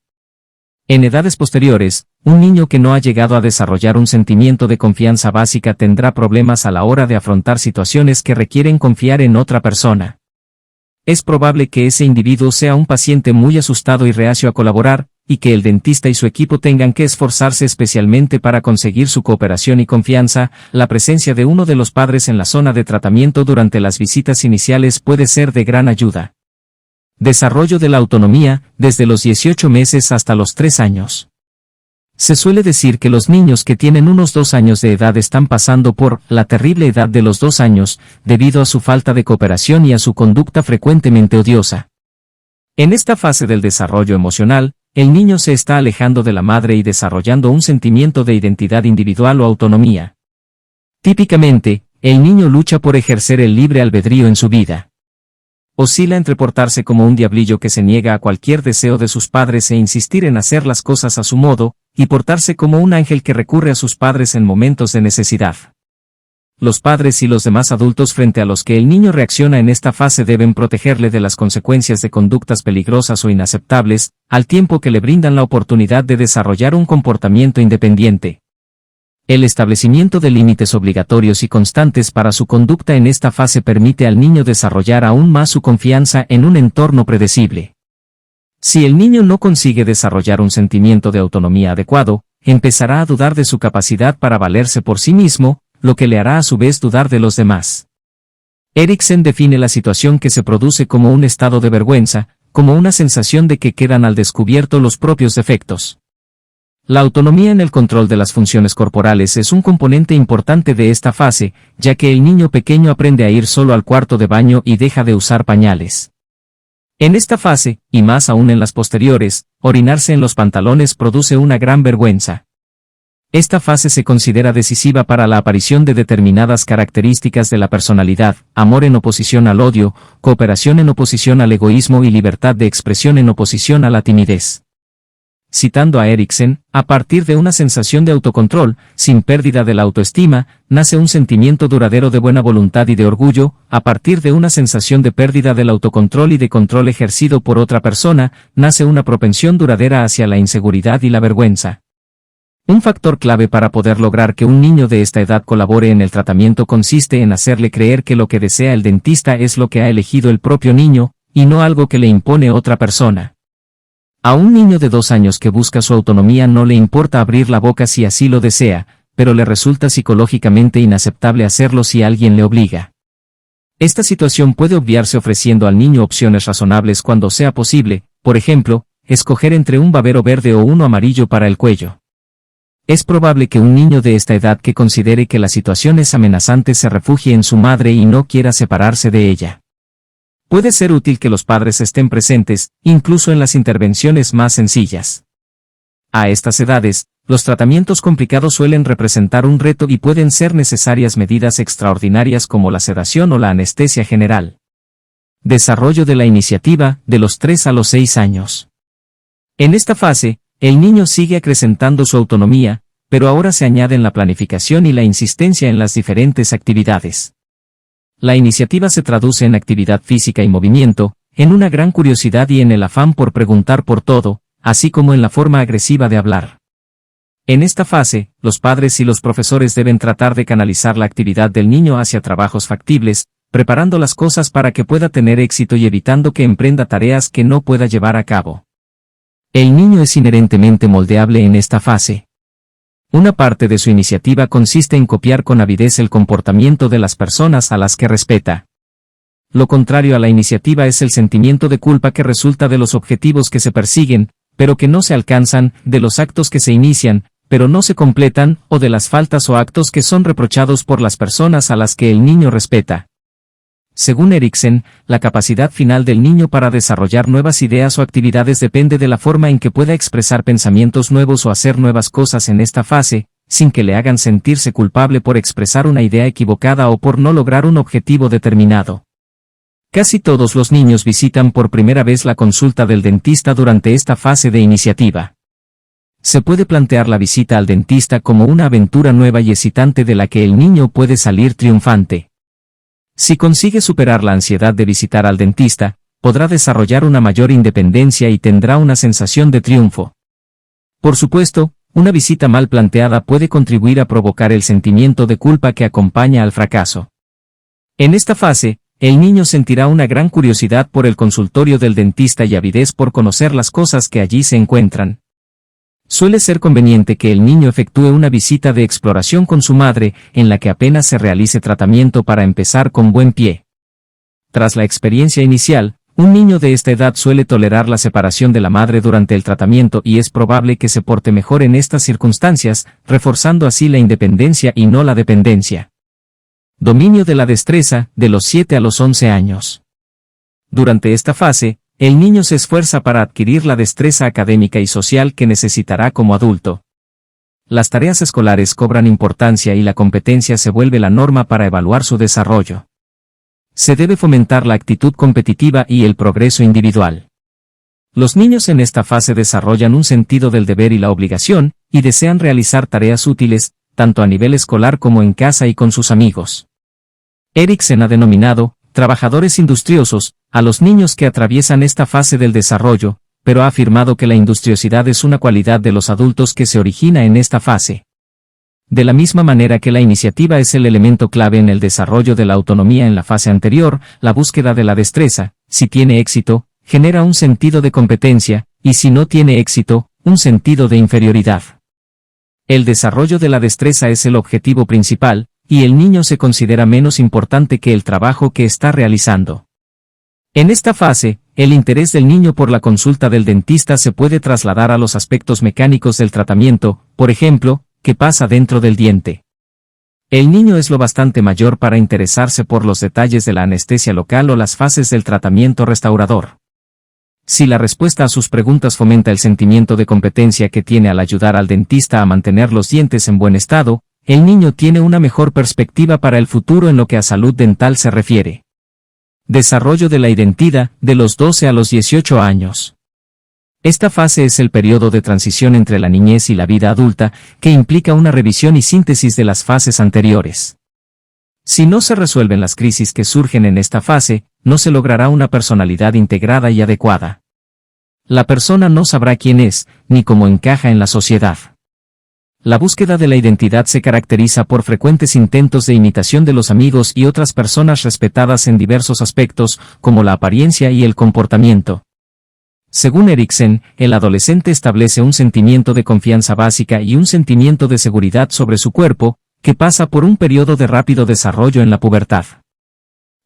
En edades posteriores, un niño que no ha llegado a desarrollar un sentimiento de confianza básica tendrá problemas a la hora de afrontar situaciones que requieren confiar en otra persona. Es probable que ese individuo sea un paciente muy asustado y reacio a colaborar, y que el dentista y su equipo tengan que esforzarse especialmente para conseguir su cooperación y confianza. La presencia de uno de los padres en la zona de tratamiento durante las visitas iniciales puede ser de gran ayuda. Desarrollo de la autonomía, desde los 18 meses hasta los 3 años. Se suele decir que los niños que tienen unos 2 años de edad están pasando por la terrible edad de los 2 años, debido a su falta de cooperación y a su conducta frecuentemente odiosa. En esta fase del desarrollo emocional, el niño se está alejando de la madre y desarrollando un sentimiento de identidad individual o autonomía. Típicamente, el niño lucha por ejercer el libre albedrío en su vida. Oscila entre portarse como un diablillo que se niega a cualquier deseo de sus padres e insistir en hacer las cosas a su modo, y portarse como un ángel que recurre a sus padres en momentos de necesidad. Los padres y los demás adultos frente a los que el niño reacciona en esta fase deben protegerle de las consecuencias de conductas peligrosas o inaceptables, al tiempo que le brindan la oportunidad de desarrollar un comportamiento independiente. El establecimiento de límites obligatorios y constantes para su conducta en esta fase permite al niño desarrollar aún más su confianza en un entorno predecible. Si el niño no consigue desarrollar un sentimiento de autonomía adecuado, empezará a dudar de su capacidad para valerse por sí mismo, lo que le hará a su vez dudar de los demás. Eriksen define la situación que se produce como un estado de vergüenza, como una sensación de que quedan al descubierto los propios defectos. La autonomía en el control de las funciones corporales es un componente importante de esta fase, ya que el niño pequeño aprende a ir solo al cuarto de baño y deja de usar pañales. En esta fase, y más aún en las posteriores, orinarse en los pantalones produce una gran vergüenza. Esta fase se considera decisiva para la aparición de determinadas características de la personalidad: amor en oposición al odio, cooperación en oposición al egoísmo y libertad de expresión en oposición a la timidez. Citando a Eriksen, a partir de una sensación de autocontrol, sin pérdida de la autoestima, nace un sentimiento duradero de buena voluntad y de orgullo. A partir de una sensación de pérdida del autocontrol y de control ejercido por otra persona, nace una propensión duradera hacia la inseguridad y la vergüenza. Un factor clave para poder lograr que un niño de esta edad colabore en el tratamiento consiste en hacerle creer que lo que desea el dentista es lo que ha elegido el propio niño, y no algo que le impone otra persona. A un niño de 2 años que busca su autonomía no le importa abrir la boca si así lo desea, pero le resulta psicológicamente inaceptable hacerlo si alguien le obliga. Esta situación puede obviarse ofreciendo al niño opciones razonables cuando sea posible, por ejemplo, escoger entre un babero verde o uno amarillo para el cuello. Es probable que un niño de esta edad que considere que la situación es amenazante se refugie en su madre y no quiera separarse de ella. Puede ser útil que los padres estén presentes, incluso en las intervenciones más sencillas. A estas edades, los tratamientos complicados suelen representar un reto y pueden ser necesarias medidas extraordinarias como la sedación o la anestesia general. Desarrollo de la iniciativa, de los 3 a los 6 años. En esta fase, el niño sigue acrecentando su autonomía, pero ahora se añaden la planificación y la insistencia en las diferentes actividades. La iniciativa se traduce en actividad física y movimiento, en una gran curiosidad y en el afán por preguntar por todo, así como en la forma agresiva de hablar. En esta fase, los padres y los profesores deben tratar de canalizar la actividad del niño hacia trabajos factibles, preparando las cosas para que pueda tener éxito y evitando que emprenda tareas que no pueda llevar a cabo. El niño es inherentemente moldeable en esta fase. Una parte de su iniciativa consiste en copiar con avidez el comportamiento de las personas a las que respeta. Lo contrario a la iniciativa es el sentimiento de culpa que resulta de los objetivos que se persiguen, pero que no se alcanzan, de los actos que se inician, pero no se completan, o de las faltas o actos que son reprochados por las personas a las que el niño respeta. Según Eriksen, la capacidad final del niño para desarrollar nuevas ideas o actividades depende de la forma en que pueda expresar pensamientos nuevos o hacer nuevas cosas en esta fase, sin que le hagan sentirse culpable por expresar una idea equivocada o por no lograr un objetivo determinado. Casi todos los niños visitan por primera vez la consulta del dentista durante esta fase de iniciativa. Se puede plantear la visita al dentista como una aventura nueva y excitante de la que el niño puede salir triunfante. Si consigue superar la ansiedad de visitar al dentista, podrá desarrollar una mayor independencia y tendrá una sensación de triunfo. Por supuesto, una visita mal planteada puede contribuir a provocar el sentimiento de culpa que acompaña al fracaso. En esta fase, el niño sentirá una gran curiosidad por el consultorio del dentista y avidez por conocer las cosas que allí se encuentran. Suele ser conveniente que el niño efectúe una visita de exploración con su madre, en la que apenas se realice tratamiento para empezar con buen pie. Tras la experiencia inicial, un niño de esta edad suele tolerar la separación de la madre durante el tratamiento y es probable que se porte mejor en estas circunstancias, reforzando así la independencia y no la dependencia. Dominio de la destreza, de los 7 a los 11 años. Durante esta fase, el niño se esfuerza para adquirir la destreza académica y social que necesitará como adulto. Las tareas escolares cobran importancia y la competencia se vuelve la norma para evaluar su desarrollo. Se debe fomentar la actitud competitiva y el progreso individual. Los niños en esta fase desarrollan un sentido del deber y la obligación, y desean realizar tareas útiles, tanto a nivel escolar como en casa y con sus amigos. Eriksen ha denominado trabajadores industriosos a los niños que atraviesan esta fase del desarrollo, pero ha afirmado que la industriosidad es una cualidad de los adultos que se origina en esta fase. De la misma manera que la iniciativa es el elemento clave en el desarrollo de la autonomía en la fase anterior, la búsqueda de la destreza, si tiene éxito, genera un sentido de competencia, y si no tiene éxito, un sentido de inferioridad. El desarrollo de la destreza es el objetivo principal, y el niño se considera menos importante que el trabajo que está realizando. En esta fase, el interés del niño por la consulta del dentista se puede trasladar a los aspectos mecánicos del tratamiento, por ejemplo, ¿qué pasa dentro del diente? El niño es lo bastante mayor para interesarse por los detalles de la anestesia local o las fases del tratamiento restaurador. Si la respuesta a sus preguntas fomenta el sentimiento de competencia que tiene al ayudar al dentista a mantener los dientes en buen estado, el niño tiene una mejor perspectiva para el futuro en lo que a salud dental se refiere. Desarrollo de la identidad, de los 12 a los 18 años. Esta fase es el periodo de transición entre la niñez y la vida adulta, que implica una revisión y síntesis de las fases anteriores. Si no se resuelven las crisis que surgen en esta fase, no se logrará una personalidad integrada y adecuada. La persona no sabrá quién es, ni cómo encaja en la sociedad. La búsqueda de la identidad se caracteriza por frecuentes intentos de imitación de los amigos y otras personas respetadas en diversos aspectos, como la apariencia y el comportamiento. Según Eriksen, el adolescente establece un sentimiento de confianza básica y un sentimiento de seguridad sobre su cuerpo, que pasa por un periodo de rápido desarrollo en la pubertad.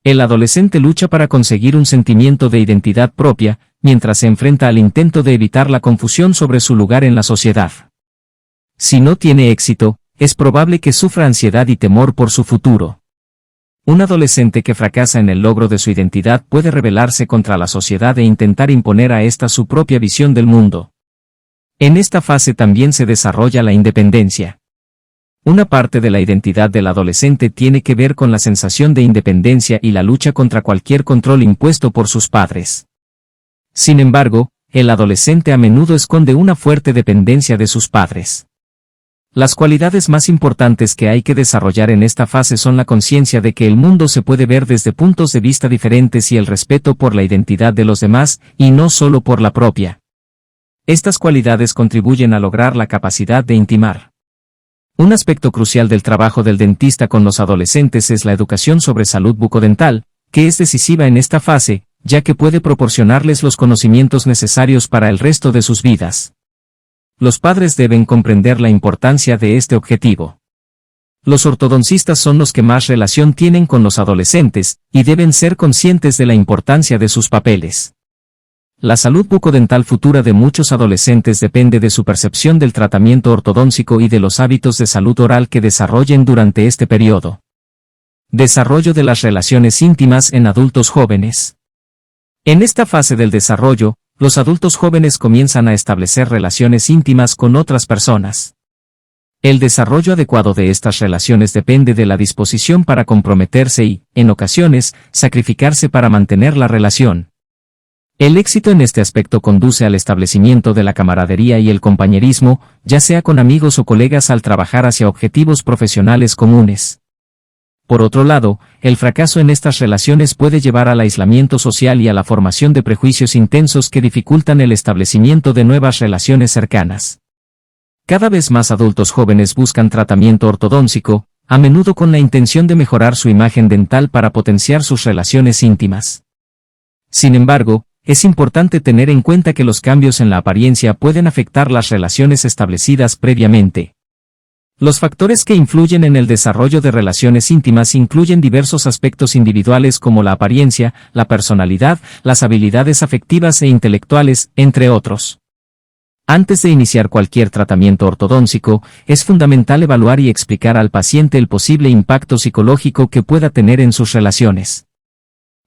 El adolescente lucha para conseguir un sentimiento de identidad propia, mientras se enfrenta al intento de evitar la confusión sobre su lugar en la sociedad. Si no tiene éxito, es probable que sufra ansiedad y temor por su futuro. Un adolescente que fracasa en el logro de su identidad puede rebelarse contra la sociedad e intentar imponer a ésta su propia visión del mundo. En esta fase también se desarrolla la independencia. Una parte de la identidad del adolescente tiene que ver con la sensación de independencia y la lucha contra cualquier control impuesto por sus padres. Sin embargo, el adolescente a menudo esconde una fuerte dependencia de sus padres. Las cualidades más importantes que hay que desarrollar en esta fase son la conciencia de que el mundo se puede ver desde puntos de vista diferentes y el respeto por la identidad de los demás, y no solo por la propia. Estas cualidades contribuyen a lograr la capacidad de intimar. Un aspecto crucial del trabajo del dentista con los adolescentes es la educación sobre salud bucodental, que es decisiva en esta fase, ya que puede proporcionarles los conocimientos necesarios para el resto de sus vidas. Los padres deben comprender la importancia de este objetivo. Los ortodoncistas son los que más relación tienen con los adolescentes, y deben ser conscientes de la importancia de sus papeles. La salud bucodental futura de muchos adolescentes depende de su percepción del tratamiento ortodóntico y de los hábitos de salud oral que desarrollen durante este periodo. Desarrollo de las relaciones íntimas en adultos jóvenes. En esta fase del desarrollo, los adultos jóvenes comienzan a establecer relaciones íntimas con otras personas. El desarrollo adecuado de estas relaciones depende de la disposición para comprometerse y, en ocasiones, sacrificarse para mantener la relación. El éxito en este aspecto conduce al establecimiento de la camaradería y el compañerismo, ya sea con amigos o colegas al trabajar hacia objetivos profesionales comunes. Por otro lado, el fracaso en estas relaciones puede llevar al aislamiento social y a la formación de prejuicios intensos que dificultan el establecimiento de nuevas relaciones cercanas. Cada vez más adultos jóvenes buscan tratamiento ortodóntico, a menudo con la intención de mejorar su imagen dental para potenciar sus relaciones íntimas. Sin embargo, es importante tener en cuenta que los cambios en la apariencia pueden afectar las relaciones establecidas previamente. Los factores que influyen en el desarrollo de relaciones íntimas incluyen diversos aspectos individuales como la apariencia, la personalidad, las habilidades afectivas e intelectuales, entre otros. Antes de iniciar cualquier tratamiento ortodóntico, es fundamental evaluar y explicar al paciente el posible impacto psicológico que pueda tener en sus relaciones.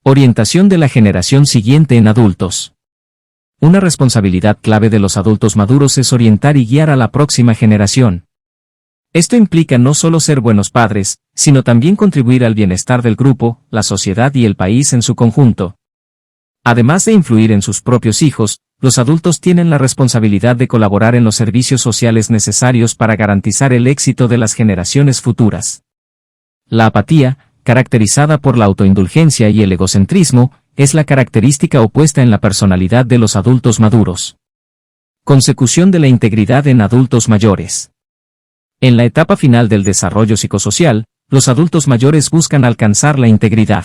Orientación de la generación siguiente en adultos. Una responsabilidad clave de los adultos maduros es orientar y guiar a la próxima generación. Esto implica no solo ser buenos padres, sino también contribuir al bienestar del grupo, la sociedad y el país en su conjunto. Además de influir en sus propios hijos, los adultos tienen la responsabilidad de colaborar en los servicios sociales necesarios para garantizar el éxito de las generaciones futuras. La apatía, caracterizada por la autoindulgencia y el egocentrismo, es la característica opuesta en la personalidad de los adultos maduros. Consecución de la integridad en adultos mayores. En la etapa final del desarrollo psicosocial, los adultos mayores buscan alcanzar la integridad.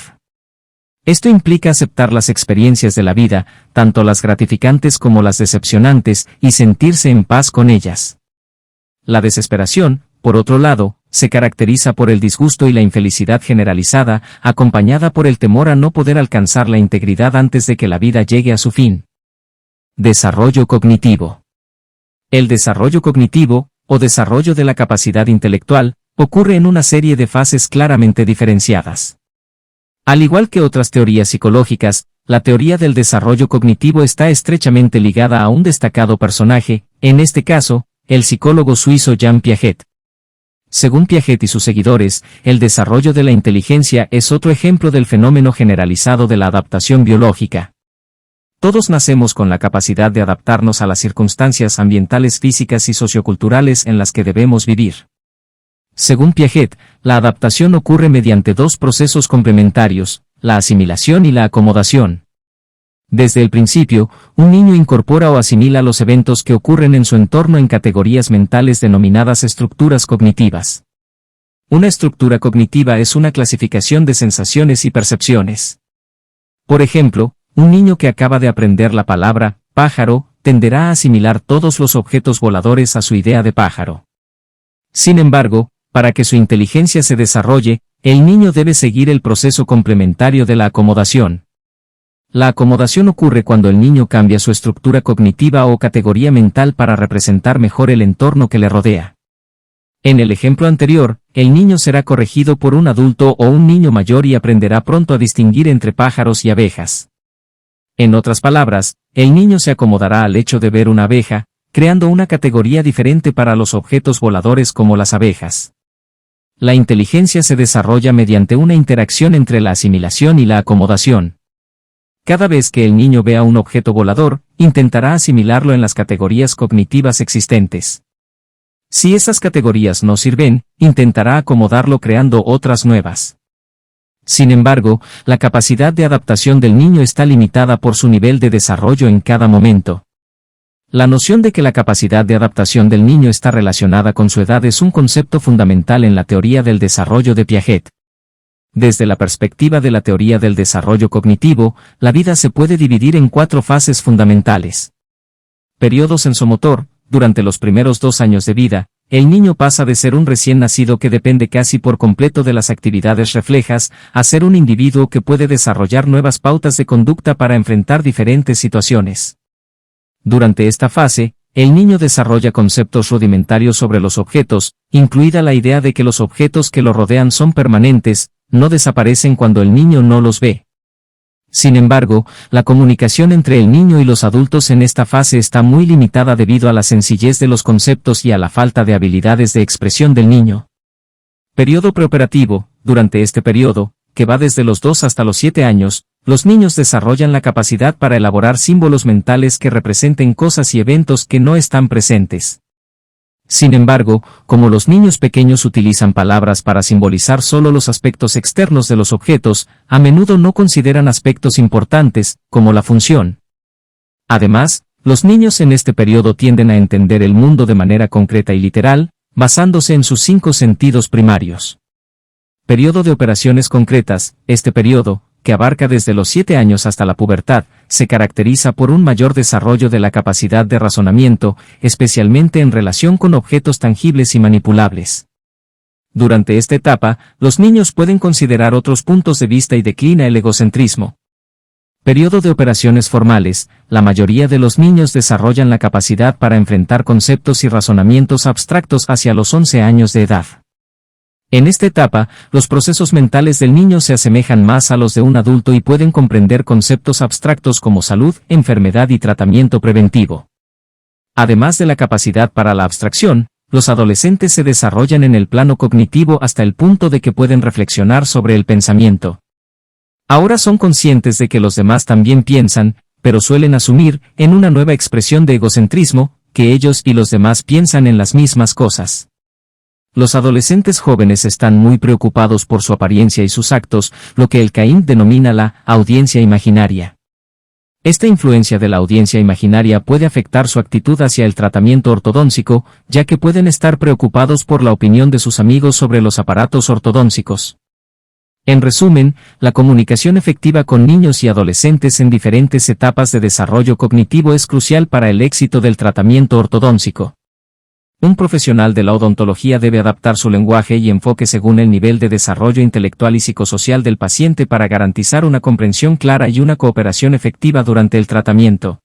Esto implica aceptar las experiencias de la vida, tanto las gratificantes como las decepcionantes, y sentirse en paz con ellas. La desesperación, por otro lado, se caracteriza por el disgusto y la infelicidad generalizada, acompañada por el temor a no poder alcanzar la integridad antes de que la vida llegue a su fin. Desarrollo cognitivo. El desarrollo cognitivo, o desarrollo de la capacidad intelectual, ocurre en una serie de fases claramente diferenciadas. Al igual que otras teorías psicológicas, la teoría del desarrollo cognitivo está estrechamente ligada a un destacado personaje, en este caso, el psicólogo suizo Jean Piaget. Según Piaget y sus seguidores, el desarrollo de la inteligencia es otro ejemplo del fenómeno generalizado de la adaptación biológica. Todos nacemos con la capacidad de adaptarnos a las circunstancias ambientales, físicas y socioculturales en las que debemos vivir. Según Piaget, la adaptación ocurre mediante dos procesos complementarios, la asimilación y la acomodación. Desde el principio, un niño incorpora o asimila los eventos que ocurren en su entorno en categorías mentales denominadas estructuras cognitivas. Una estructura cognitiva es una clasificación de sensaciones y percepciones. Por ejemplo, un niño que acaba de aprender la palabra pájaro tenderá a asimilar todos los objetos voladores a su idea de pájaro. Sin embargo, para que su inteligencia se desarrolle, el niño debe seguir el proceso complementario de la acomodación. La acomodación ocurre cuando el niño cambia su estructura cognitiva o categoría mental para representar mejor el entorno que le rodea. En el ejemplo anterior, el niño será corregido por un adulto o un niño mayor y aprenderá pronto a distinguir entre pájaros y abejas. En otras palabras, el niño se acomodará al hecho de ver una abeja, creando una categoría diferente para los objetos voladores como las abejas. La inteligencia se desarrolla mediante una interacción entre la asimilación y la acomodación. Cada vez que el niño vea un objeto volador, intentará asimilarlo en las categorías cognitivas existentes. Si esas categorías no sirven, intentará acomodarlo creando otras nuevas. Sin embargo, la capacidad de adaptación del niño está limitada por su nivel de desarrollo en cada momento. La noción de que la capacidad de adaptación del niño está relacionada con su edad es un concepto fundamental en la teoría del desarrollo de Piaget. Desde la perspectiva de la teoría del desarrollo cognitivo, la vida se puede dividir en 4 fases fundamentales. Periodo sensomotor. Durante los primeros 2 años de vida, el niño pasa de ser un recién nacido que depende casi por completo de las actividades reflejas, a ser un individuo que puede desarrollar nuevas pautas de conducta para enfrentar diferentes situaciones. Durante esta fase, el niño desarrolla conceptos rudimentarios sobre los objetos, incluida la idea de que los objetos que lo rodean son permanentes, no desaparecen cuando el niño no los ve. Sin embargo, la comunicación entre el niño y los adultos en esta fase está muy limitada debido a la sencillez de los conceptos y a la falta de habilidades de expresión del niño. Periodo preoperativo. Durante este periodo, que va desde los 2 hasta los 7 años, los niños desarrollan la capacidad para elaborar símbolos mentales que representen cosas y eventos que no están presentes. Sin embargo, como los niños pequeños utilizan palabras para simbolizar solo los aspectos externos de los objetos, a menudo no consideran aspectos importantes, como la función. Además, los niños en este periodo tienden a entender el mundo de manera concreta y literal, basándose en sus 5 sentidos primarios. Periodo de operaciones concretas. Este periodo, que abarca desde los 7 años hasta la pubertad, se caracteriza por un mayor desarrollo de la capacidad de razonamiento, especialmente en relación con objetos tangibles y manipulables. Durante esta etapa, los niños pueden considerar otros puntos de vista y declina el egocentrismo. Periodo de operaciones formales. La mayoría de los niños desarrollan la capacidad para enfrentar conceptos y razonamientos abstractos hacia los 11 años de edad. En esta etapa, los procesos mentales del niño se asemejan más a los de un adulto y pueden comprender conceptos abstractos como salud, enfermedad y tratamiento preventivo. Además de la capacidad para la abstracción, los adolescentes se desarrollan en el plano cognitivo hasta el punto de que pueden reflexionar sobre el pensamiento. Ahora son conscientes de que los demás también piensan, pero suelen asumir, en una nueva expresión de egocentrismo, que ellos y los demás piensan en las mismas cosas. Los adolescentes jóvenes están muy preocupados por su apariencia y sus actos, lo que el Caín denomina la audiencia imaginaria. Esta influencia de la audiencia imaginaria puede afectar su actitud hacia el tratamiento ortodóncico, ya que pueden estar preocupados por la opinión de sus amigos sobre los aparatos ortodóncicos. En resumen, la comunicación efectiva con niños y adolescentes en diferentes etapas de desarrollo cognitivo es crucial para el éxito del tratamiento ortodóncico. Un profesional de la odontología debe adaptar su lenguaje y enfoque según el nivel de desarrollo intelectual y psicosocial del paciente para garantizar una comprensión clara y una cooperación efectiva durante el tratamiento.